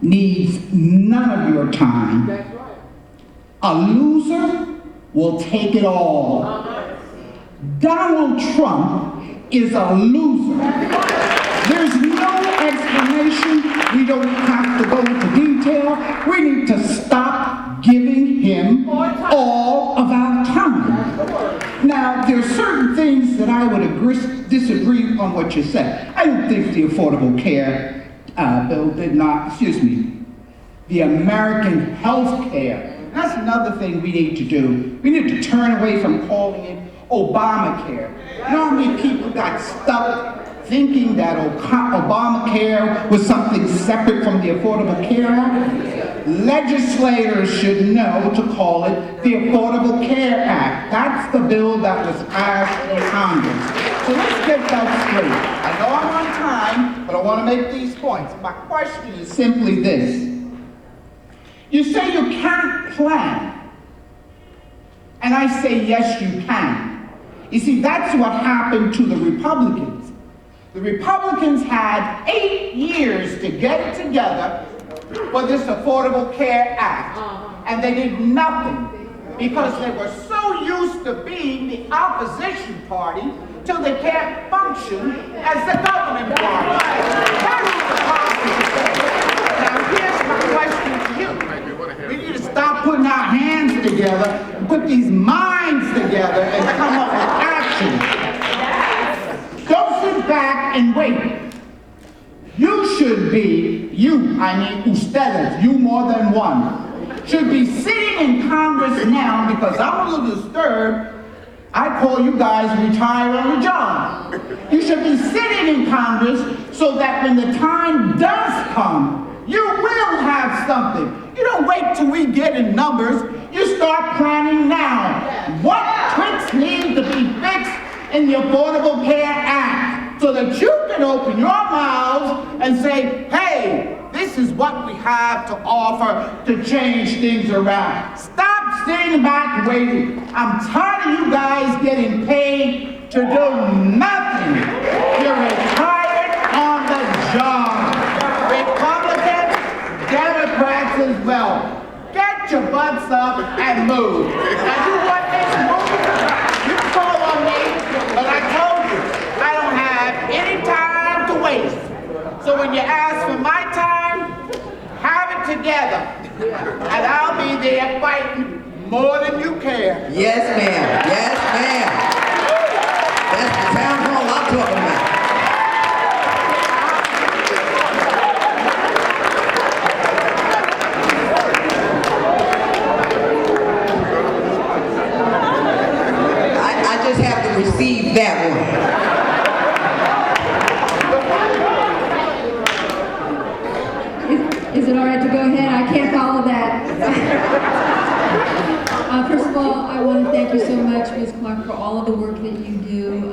needs none of your time. A loser will take it all. Donald Trump is a loser. There's no explanation. We don't have to go into detail. We need to stop giving him all of our time. Now, there's certain things that I would disagree on what you said. I don't think the Affordable Care Bill did not, the American Health Care. That's another thing we need to do. We need to turn away from calling it Obamacare. You know how many people got stuck thinking that Obamacare was something separate from the Affordable Care Act? Legislators should know to call it the Affordable Care Act. That's the bill that was passed in Congress. So let's get that straight. I know I'm on time, but I want to make these points. My question is simply this. You say you can't plan. And I say, yes, you can. You see, that's what happened to the Republicans. The Republicans had 8 years to get it together for this Affordable Care Act. And they did nothing because they were so used to being the opposition party till they can't function as the government party. That's the problem. Now, here's my question to you. We need to stop putting our hands together and put these minds together and come up with action. Don't sit back and wait. You should be, ustedes, you more than one, should be sitting in Congress now because I'm a little disturbed. I call you guys retire on the job. You should be sitting in Congress so that when the time does come, you will have something. You don't wait till we get in numbers. You start planning now. What tricks need to be fixed in the Affordable Care Act so that you can open your mouths and say, hey, this is what we have to offer to change things around. Stop sitting back waiting. I'm tired of you guys getting paid to do nothing. You're retired on the job. Republicans, Democrats as well. Get your butts up and move. Now you want this move? You can call on me, but I told you, I don't have any time to waste. So when you ask for my time, have it together. And I'll be there fighting more than you care. Yes, ma'am. Yes, ma'am. That's the town hall I'm talking about. I just have to receive that one. Is it all right to go ahead? I can't follow that. First of all, I want to thank you so much, Ms. Clarke, for all of the work that you do.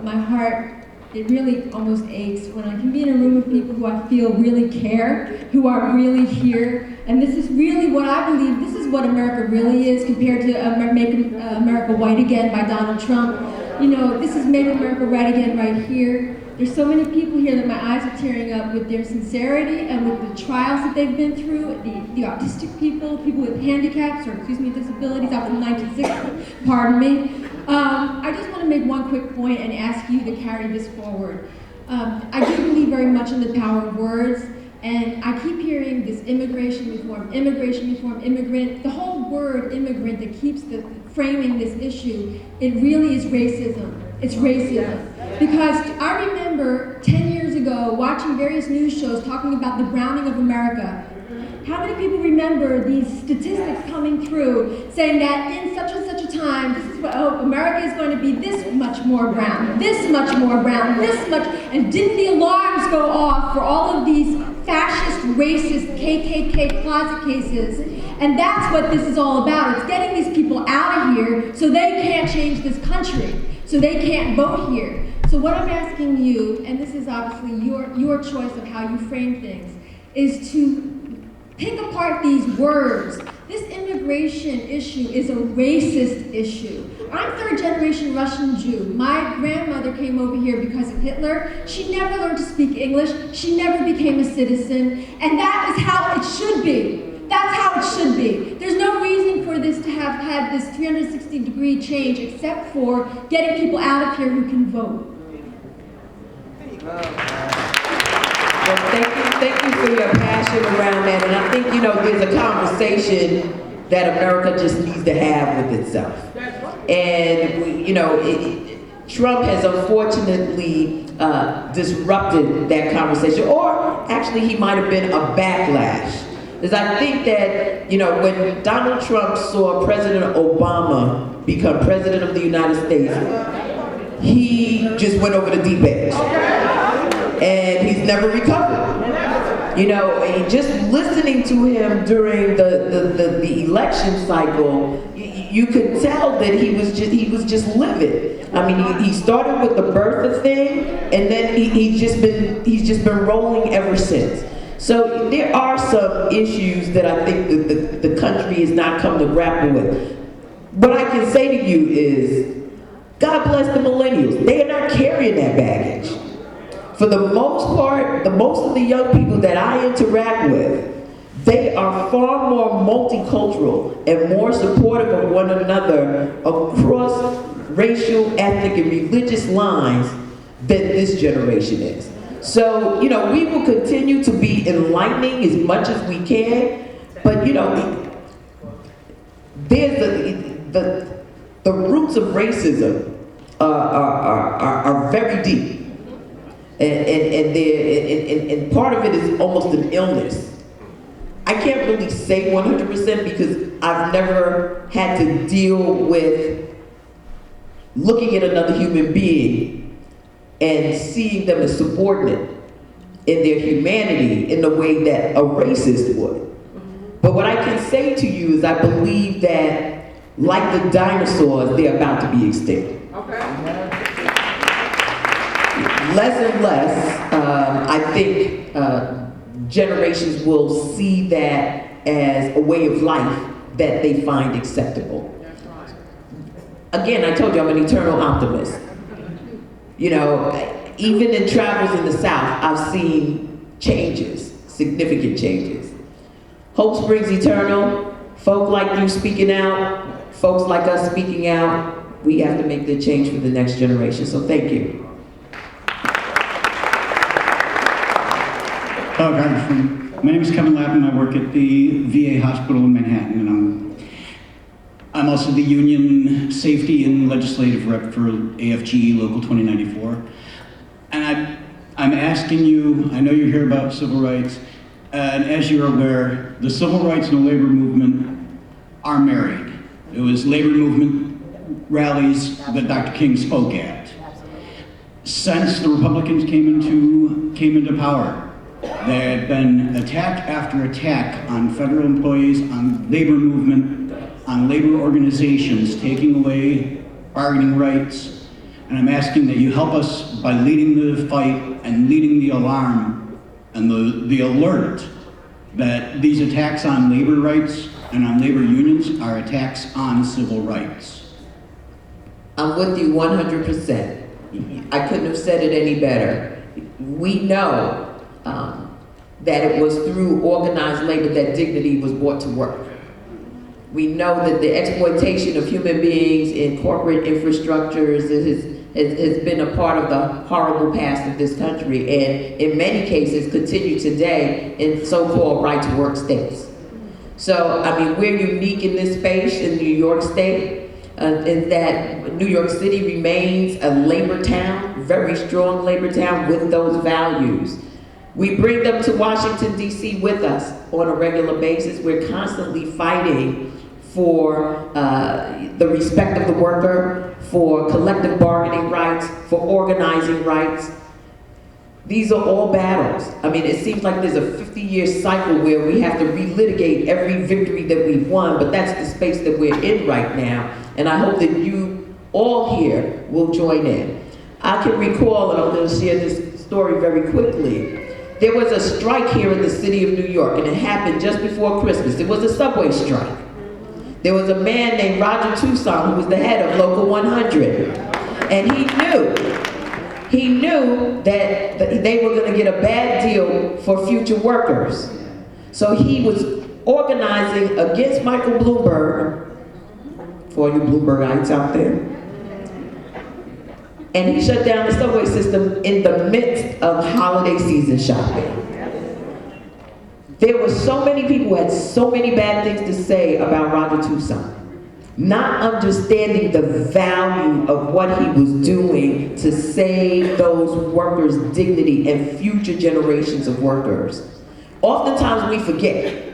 My heart, it really almost aches when I can be in a room of people who I feel really care, who are really here. And this is really what I believe, this is what America really is compared to Make America White Again by Donald Trump. You know, this is Make America Right Again right here. There's so many people here that my eyes are tearing up with their sincerity and with the trials that they've been through, the autistic people, people with handicaps, or disabilities out from 1960, pardon me. I just want to make one quick point and ask you to carry this forward. I do believe very much in the power of words, and I keep hearing this immigration reform, immigrant. The whole word immigrant that keeps framing this issue, it really is racism. It's racism. Because I remember 10 years ago watching various news shows talking about the browning of America. How many people remember these statistics coming through saying that in such and such a time, this is what, America is going to be this much more brown, this much more brown, this much, and didn't the alarms go off for all of these fascist, racist, KKK closet cases? And that's what this is all about. It's getting these people out of here so they can't change this country, so they can't vote here. So what I'm asking you, and this is obviously your choice of how you frame things, is to pick apart these words. This immigration issue is a racist issue. I'm third generation Russian Jew. My grandmother came over here because of Hitler. She never learned to speak English. She never became a citizen. And that is how it should be. That's how it should be. There's no reason for this to have had this 360-degree change except for getting people out of here who can vote. Well, thank you for your passion around that. And I think, there's a conversation that America just needs to have with itself. And, Trump has unfortunately disrupted that conversation, or actually he might have been a backlash. Because I think that, when Donald Trump saw President Obama become President of the United States, he just went over the deep end. And he's never recovered. Just listening to him during the election cycle, you could tell that he was just livid. I mean, he started with the birther thing, and then he's just been rolling ever since. So there are some issues that I think the country has not come to grapple with. What I can say to you is, God bless the millennials. They are not carrying that baggage. For the most part, most of the young people that I interact with, they are far more multicultural and more supportive of one another across racial, ethnic, and religious lines than this generation is. So, we will continue to be enlightening as much as we can, but, there's the roots of racism are very deep. And part of it is almost an illness. I can't really say 100% because I've never had to deal with looking at another human being and seeing them as subordinate in their humanity in the way that a racist would. But what I can say to you is I believe that, like the dinosaurs, they're about to be extinct. Less and less, I think generations will see that as a way of life that they find acceptable. Again, I told you I'm an eternal optimist. Even in travels in the South, I've seen changes, significant changes. Hope springs eternal. Folk like you speaking out, folks like us speaking out, we have to make the change for the next generation. So thank you. Hello, Congresswoman. My name is Kevin Lappin. I work at the VA hospital in Manhattan, and I'm also the union safety and legislative rep for AFGE Local 2094. And I'm asking you, I know you're here about civil rights, and as you're aware, the civil rights and the labor movement are married. It was labor movement rallies that Dr. King spoke at. Since the Republicans came into power, there had been attack after attack on federal employees, on labor movement, on labor organizations, taking away bargaining rights. And I'm asking that you help us by leading the fight and leading the alarm and the alert that these attacks on labor rights and on labor unions are attacks on civil rights. I'm with you 100%. I couldn't have said it any better. We know that it was through organized labor that dignity was brought to work. We know that the exploitation of human beings in corporate infrastructures has been a part of the horrible past of this country, and in many cases continue today in so-called right-to-work states. So, we're unique in this space in New York State, in that New York City remains a labor town, very strong labor town with those values. We bring them to Washington, D.C. with us on a regular basis. We're constantly fighting for the respect of the worker, for collective bargaining rights, for organizing rights. These are all battles. It seems like there's a 50-year cycle where we have to relitigate every victory that we've won, but that's the space that we're in right now, and I hope that you all here will join in. I can recall, and I'm going to share this story very quickly. There was a strike here in the city of New York, and it happened just before Christmas. It was a subway strike. There was a man named Roger Tucson who was the head of Local 100. And he knew that they were going to get a bad deal for future workers. So he was organizing against Michael Bloomberg, for you Bloombergites out there. And he shut down the subway system in the midst of holiday season shopping. There were so many people who had so many bad things to say about Roger Tucson, not understanding the value of what he was doing to save those workers' dignity and future generations of workers. Oftentimes we forget.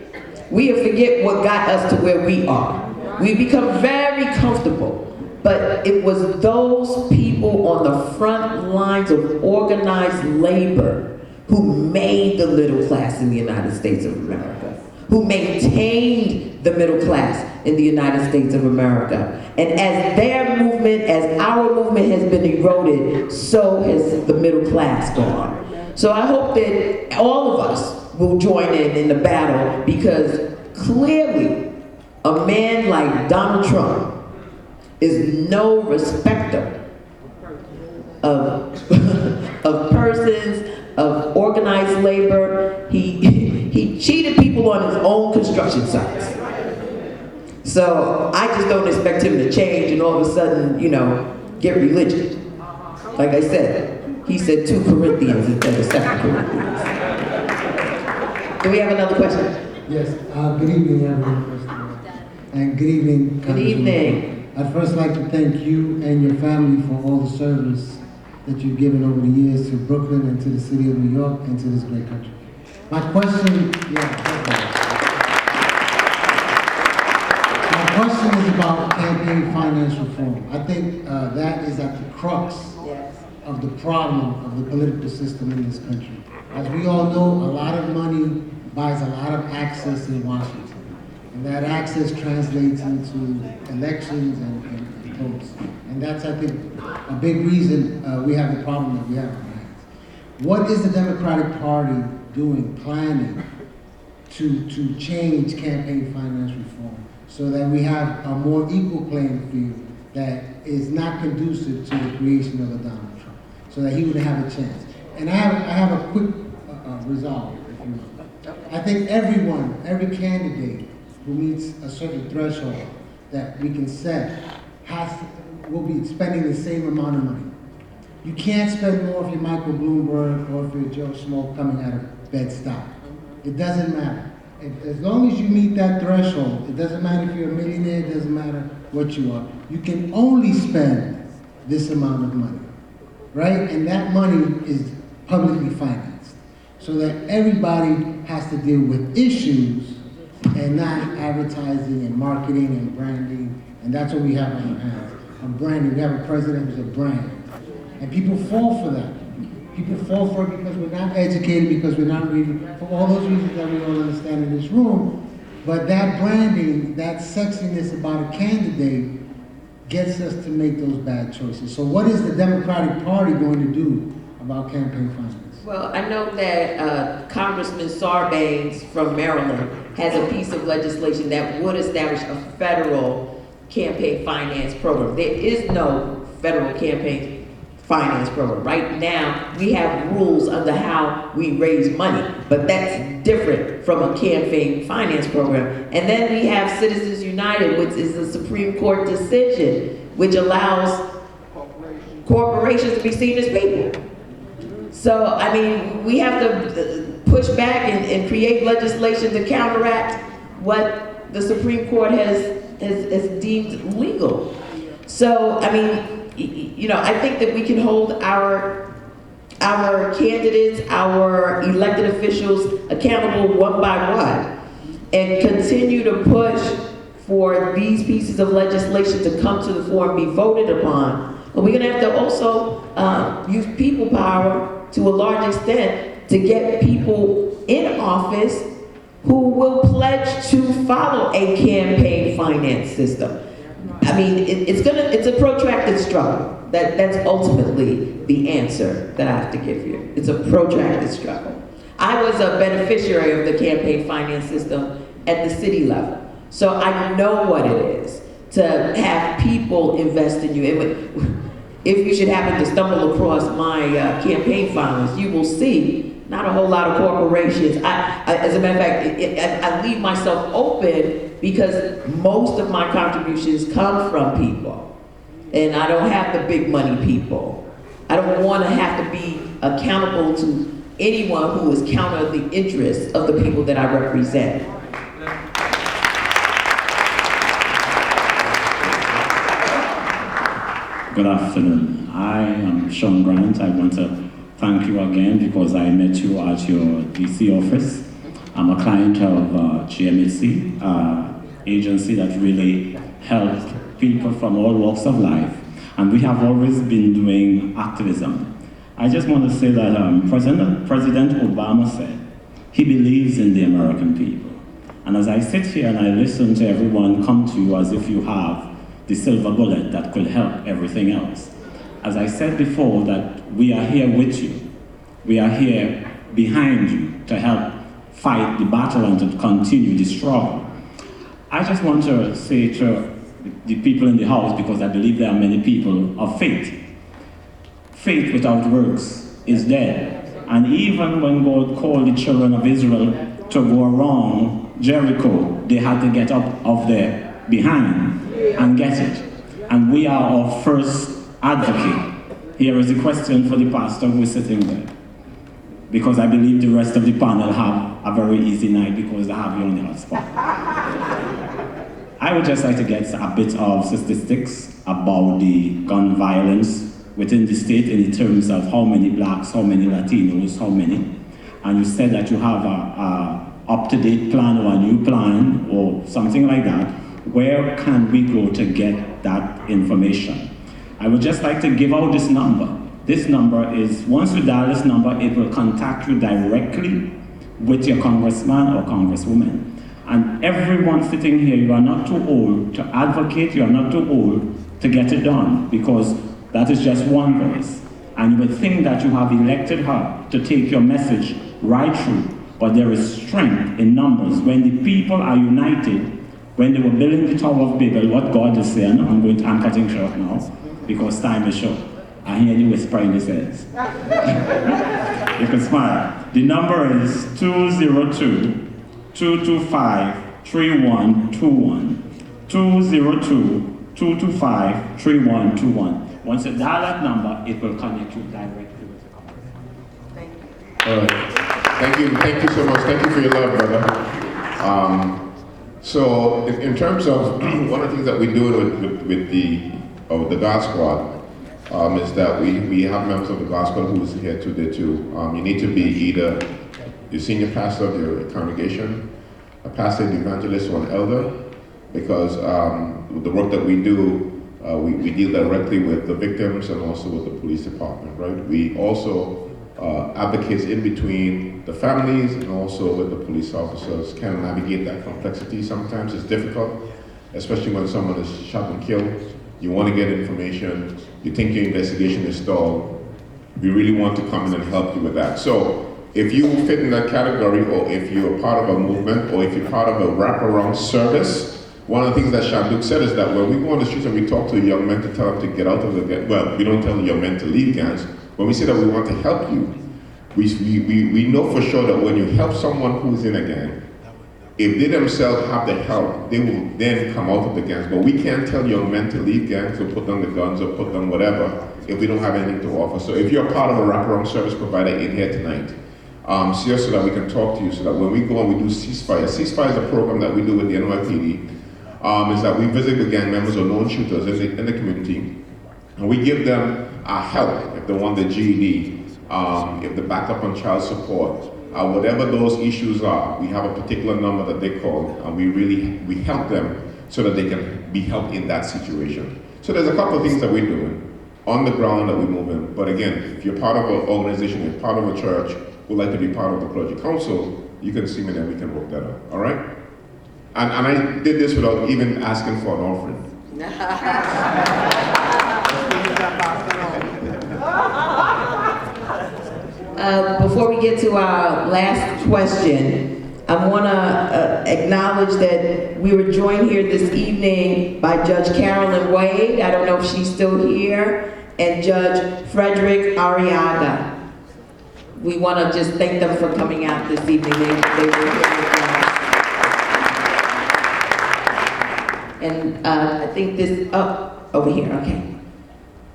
We forget what got us to where we are. We become very comfortable. But it was those people on the front lines of organized labor who made the middle class in the United States of America, who maintained the middle class in the United States of America. And as their movement, as our movement has been eroded, so has the middle class gone. So I hope that all of us will join in the battle, because clearly a man like Donald Trump is no respecter of persons, of organized labor. He cheated people on his own construction sites. So I just don't expect him to change and all of a sudden, get religion. Like I said, he said 2 Corinthians instead of 2 Corinthians. Do we have another question? Yes, good evening everyone, first of all. And good evening, Good evening. I'd first like to thank you and your family for all the service that you've given over the years to Brooklyn and to the city of New York and to this great country. My question is about campaign finance reform. I think that is at the crux of the problem of the political system in this country. As we all know, a lot of money buys a lot of access in Washington. And that access translates into elections and votes. And that's, I think, a big reason we have the problem that we have on our hands. What is the Democratic Party doing, planning to change campaign finance reform so that we have a more equal playing field that is not conducive to the creation of a Donald Trump, so that he would have a chance? And I have a quick resolve, if you will. I think every candidate who meets a certain threshold that we can set will be spending the same amount of money. You can't spend more if you're Michael Bloomberg or if you're Joe Schmo coming out of Bed-Stuy. It doesn't matter. As long as you meet that threshold, it doesn't matter if you're a millionaire, it doesn't matter what you are. You can only spend this amount of money, right? And that money is publicly financed, so that everybody has to deal with issues and not advertising and marketing and branding. And that's what we have on our hands. On branding, we have a president who's a brand. And people fall for that. People fall for it because we're not educated, because we're not reading, for all those reasons that we all understand in this room. But that branding, that sexiness about a candidate gets us to make those bad choices. So what is the Democratic Party going to do about campaign finance? Well, I know that Congressman Sarbanes from Maryland has a piece of legislation that would establish a federal campaign finance program. There is no federal campaign finance program. Right now, we have rules under how we raise money, but that's different from a campaign finance program. And then we have Citizens United, which is a Supreme Court decision, which allows corporations to be seen as people. So, I mean, we have to push back and create legislation to counteract what the Supreme Court has deemed legal. So, I mean, I think that we can hold our candidates, our elected officials accountable one by one, and continue to push for these pieces of legislation to come to the floor and be voted upon. But we're gonna have to also use people power to a large extent to get people in office who will pledge to follow a campaign finance system. I mean, it's a protracted struggle. That's ultimately the answer that I have to give you. It's a protracted struggle. I was a beneficiary of the campaign finance system at the city level. So I know what it is to have people invest in you. If you should happen to stumble across my campaign finance, you will see not a whole lot of corporations. As a matter of fact, I leave myself open because most of my contributions come from people. And I don't have the big money people. I don't want to have to be accountable to anyone who is counter the interests of the people that I represent. Good afternoon. I am Sean Grant. I want to thank you again because I met you at your DC office. I'm a client of GMHC, agency that really helps people from all walks of life. And we have always been doing activism. I just want to say that President Obama said he believes in the American people. And as I sit here and I listen to everyone come to you as if you have the silver bullet that could help everything else. As I said before, that we are here with you. We are here behind you to help fight the battle and to continue the struggle. I just want to say to the people in the house, because I believe there are many people of faith. Faith without works is dead. And even when God called the children of Israel to go around Jericho, they had to get up of their behind and get it. And we are our first advocate. Here is the question for the pastor who is sitting there. Because I believe the rest of the panel have a very easy night because they have you on the hot spot. I would just like to get a bit of statistics about the gun violence within the state in terms of how many blacks, how many Latinos, how many. And you said that you have a up-to-date plan or a new plan or something like that. Where can we go to get that information? I would just like to give out this number. This number is, once you dial this number, it will contact you directly with your congressman or congresswoman. And everyone sitting here, you are not too old to advocate, you are not too old to get it done, because that is just one voice. And you would think that you have elected her to take your message right through, but there is strength in numbers. When the people are united, when they were building the Tower of Babel, what God is saying, I'm cutting short now, because time is short. I hear you whispering this heads. You can smile. The number is 202-225-3121. 202-225-3121. Once you dial that number, it will connect you directly with the company. Thank you. All right. Thank you so much. Thank you for your love, brother. So in terms of one of the things that we do with the God Squad is that we have members of the God Squad who is here today too. You need to be either the senior pastor of your congregation, a pastor, an evangelist, or an elder, because the work that we do, we deal directly with the victims and also with the police department, right? We also advocates in between the families and also with the police officers, can navigate that complexity. Sometimes it's difficult, especially when someone is shot and killed. You want to get information, you think your investigation is stalled. We really want to come in and help you with that. So if you fit in that category, or if you're part of a movement, or if you're part of a wraparound service, one of the things that Shanduk said is that when we go on the streets and we talk to young men to tell them to get out of the gang, well, we don't tell the young men to leave gangs. When we say that we want to help you, we know for sure that when you help someone who's in a gang, if they themselves have the help, they will then come out of the gangs. But we can't tell young men to leave gangs or put down the guns or put down whatever if we don't have anything to offer. So if you're part of a wraparound service provider in here tonight, see us so that we can talk to you, so that when we go and we do ceasefire. Ceasefire is a program that we do with the NYPD, is that we visit the gang members or known shooters in the community, and we give them help if they want the GED, if the backup on child support, whatever those issues are. We have a particular number that they call, and we help them so that they can be helped in that situation. So there's a couple of things that we're doing on the ground that we move in. But again, if you're part of an organization, you're part of a church, would like to be part of the clergy council, you can see me and we can work that out, all right? And I did this without even asking for an offering. Before we get to our last question, I want to acknowledge that we were joined here this evening by Judge Carolyn Wade, I don't know if she's still here, and Judge Frederick Arriaga. We want to just thank them for coming out this evening. They were here with us. And I think this, over here, okay.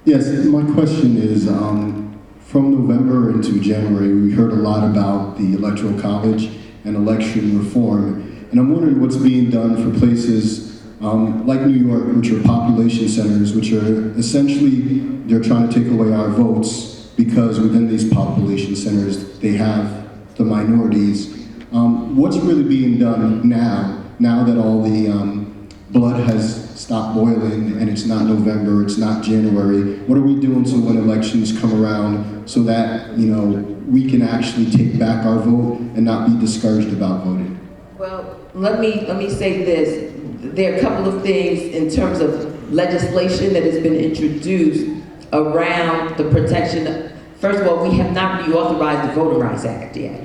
Yes, my question is, from November into January, we heard a lot about the Electoral College and election reform. And I'm wondering what's being done for places like New York, which are population centers, which are essentially, they're trying to take away our votes because within these population centers, they have the minorities. What's really being done now that all the blood has stopped boiling and it's not November, it's not January? What are we doing so when elections come around so that, you know, we can actually take back our vote and not be discouraged about voting? Well, let me say this. There are a couple of things in terms of legislation that has been introduced around the protection. First of all, we have not reauthorized the Voting Rights Act yet.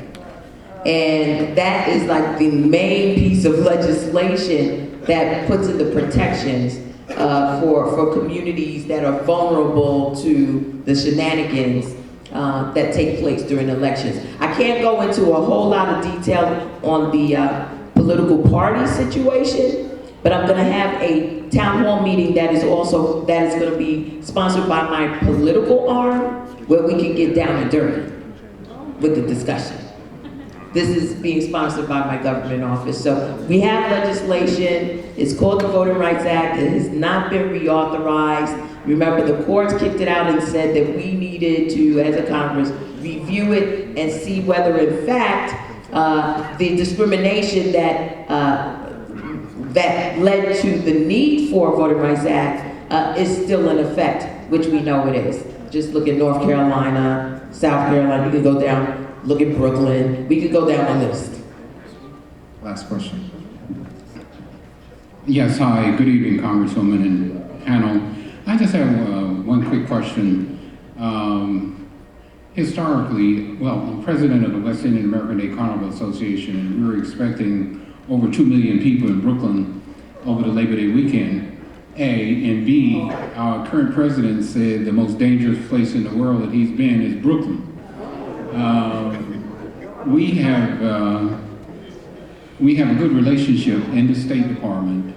And that is like the main piece of legislation that puts in the protections for communities that are vulnerable to the shenanigans that take place during elections. I can't go into a whole lot of detail on the political party situation, but I'm going to have a town hall meeting that is going to be sponsored by my political arm, where we can get down and dirty with the discussion. This is being sponsored by my government office. So we have legislation. It's called the Voting Rights Act. It has not been reauthorized. Remember, the courts kicked it out and said that we needed to, as a Congress, review it and see whether, in fact, the discrimination that led to the need for a Voting Rights Act is still in effect, which we know it is. Just look at North Carolina, South Carolina. You can go down, look at Brooklyn. We could go down the list. Last question. Yes, hi, good evening, Congresswoman and panel. I just have one quick question. Historically, well, I'm president of the West Indian American Day Carnival Association, and we were expecting over 2 million people in Brooklyn over the Labor Day weekend. A, and B, our current president said the most dangerous place in the world that he's been is Brooklyn. We have a good relationship in the State Department,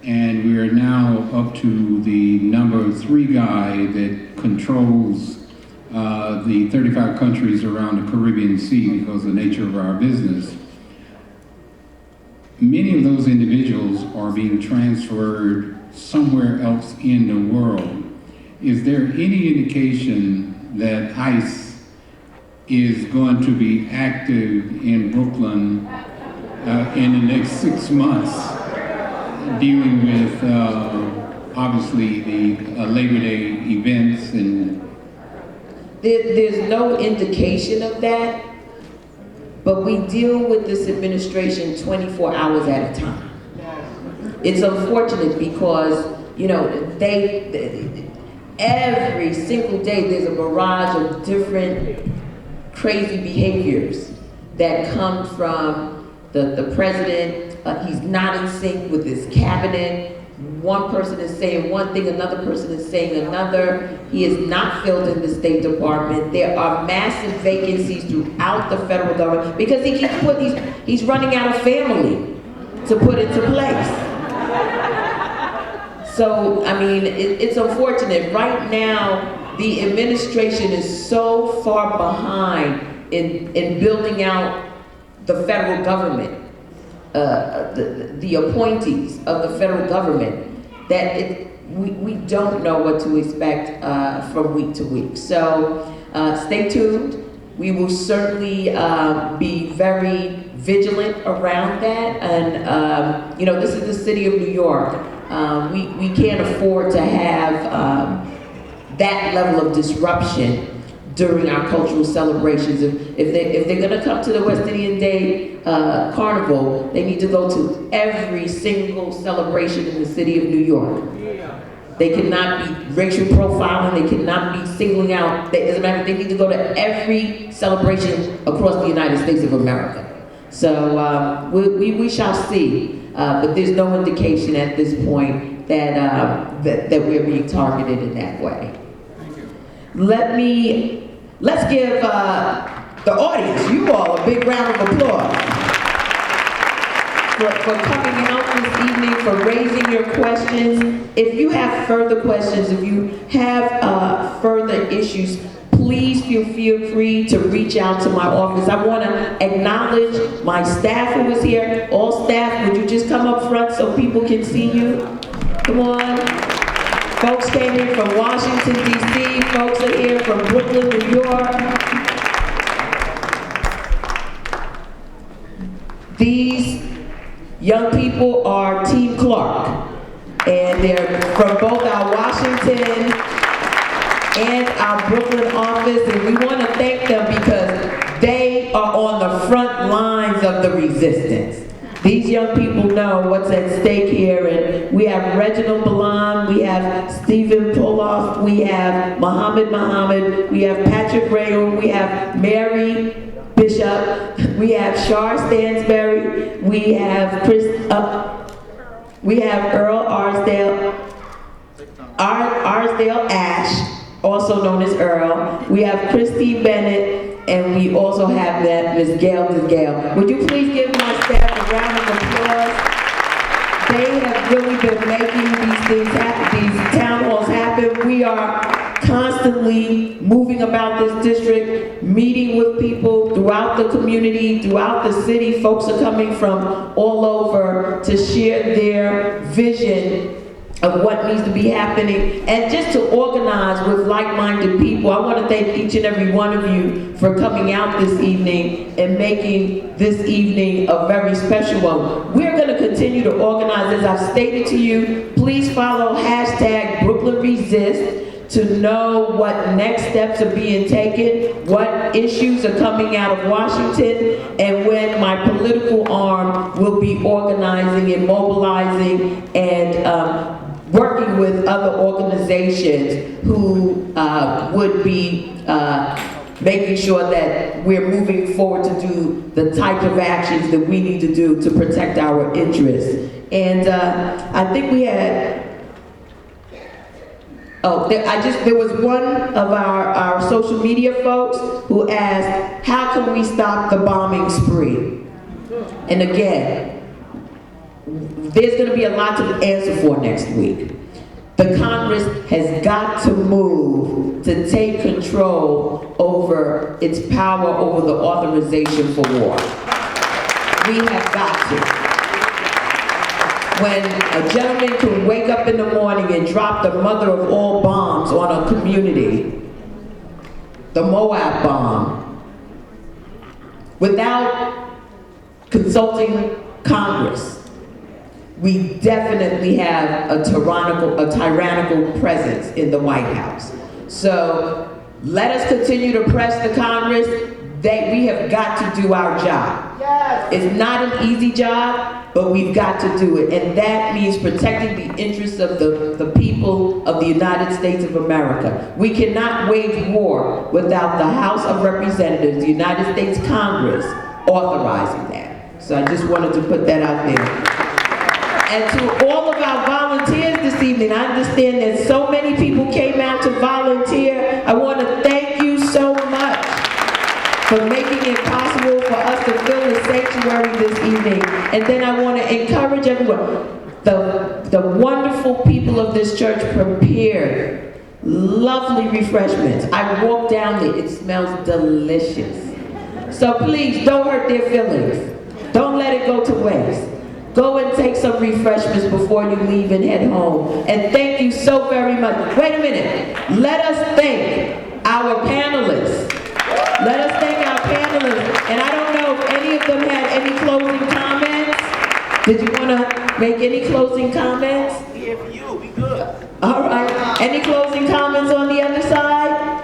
and we are now up to the number 3 guy that controls the 35 countries around the Caribbean Sea because of the nature of our business. Many of those individuals are being transferred somewhere else in the world. Is there any indication that ICE is going to be active in Brooklyn in the next 6 months, dealing with obviously the Labor Day events? And there's no indication of that, but we deal with this administration 24 hours at a time. It's unfortunate because, you know, every single day there's a barrage of different crazy behaviors that come from the president. He's not in sync with his cabinet. One person is saying one thing, another person is saying another. He is not filled in the State Department. There are massive vacancies throughout the federal government because he keeps he's running out of family to put into place. So, I mean, it's unfortunate. Right now, the administration is so far behind in building out the federal government, the appointees of the federal government, that we don't know what to expect from week to week. So stay tuned. We will certainly be very vigilant around that. And, you know, this is the city of New York. We can't afford to have that level of disruption during our cultural celebrations. If they're going to come to the West Indian Day Carnival, they need to go to every single celebration in the city of New York. They cannot be racial profiling. They cannot be singling out. As a matter of fact, they need to go to every celebration across the United States of America. So we shall see, but there's no indication at this point that we're being targeted in that way. Let's give the audience, you all, a big round of applause for coming out this evening, for raising your questions. If you have further questions, if you have further issues, please feel free to reach out to my office. I want to acknowledge my staff who was here. All staff, would you just come up front so people can see you? Come on. Folks came in from Washington, D.C. Folks are here from Brooklyn, New York. These young people are Team Clarke, and they're from both our Washington and our Brooklyn office, and we want to thank them because they are on the front lines of the resistance. These young people know what's at stake here, and we have Reginald Balan, we have Stephen Poloff, we have Muhammad, we have Patrick Rayo, we have Mary Bishop, we have Shar Stansberry, we have Earl Arsdale Ash, also known as Earl. We have Christine Bennett, and we also have Ms. Gail DeGale. Would you please give my staff a round of applause? They have really been making these things happen, these town halls happen. We are constantly moving about this district, meeting with people throughout the community, throughout the city. Folks are coming from all over to share their vision of what needs to be happening, and just to organize with like-minded people. I want to thank each and every one of you for coming out this evening and making this evening a very special one. We're going to continue to organize. As I've stated to you, please follow hashtag Brooklyn Resist to know what next steps are being taken, what issues are coming out of Washington, and when my political arm will be organizing and mobilizing and working with other organizations who would be making sure that we're moving forward to do the type of actions that we need to do to protect our interests. And I think we had, there was one of our social media folks who asked, how can we stop the bombing spree? And again, there's going to be a lot to answer for next week. The Congress has got to move to take control over its power over the authorization for war. We have got to. When a gentleman can wake up in the morning and drop the mother of all bombs on a community, the Moab bomb, without consulting Congress, we definitely have a tyrannical presence in the White House. So let us continue to press the Congress. We have got to do our job. Yes. It's not an easy job, but we've got to do it. And that means protecting the interests of the people of the United States of America. We cannot wage war without the House of Representatives, the United States Congress, authorizing that. So I just wanted to put that out there. And to all of our volunteers this evening, I understand that so many people came out to volunteer. I want to thank you so much for making it possible for us to fill the sanctuary this evening. And then I want to encourage everyone. The wonderful people of this church prepared lovely refreshments. I walked down there, it smells delicious. So please, don't hurt their feelings. Don't let it go to waste. Go and take some refreshments before you leave and head home. And thank you so very much. Wait a minute. Let us thank our panelists. Let us thank our panelists. And I don't know if any of them had any closing comments. Did you want to make any closing comments? We here for you. We good. All right. Any closing comments on the other side?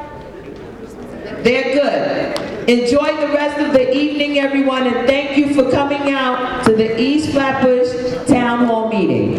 They're good. Enjoy the rest of the evening, everyone, and thank you for coming out to the East Flatbush Town Hall meeting.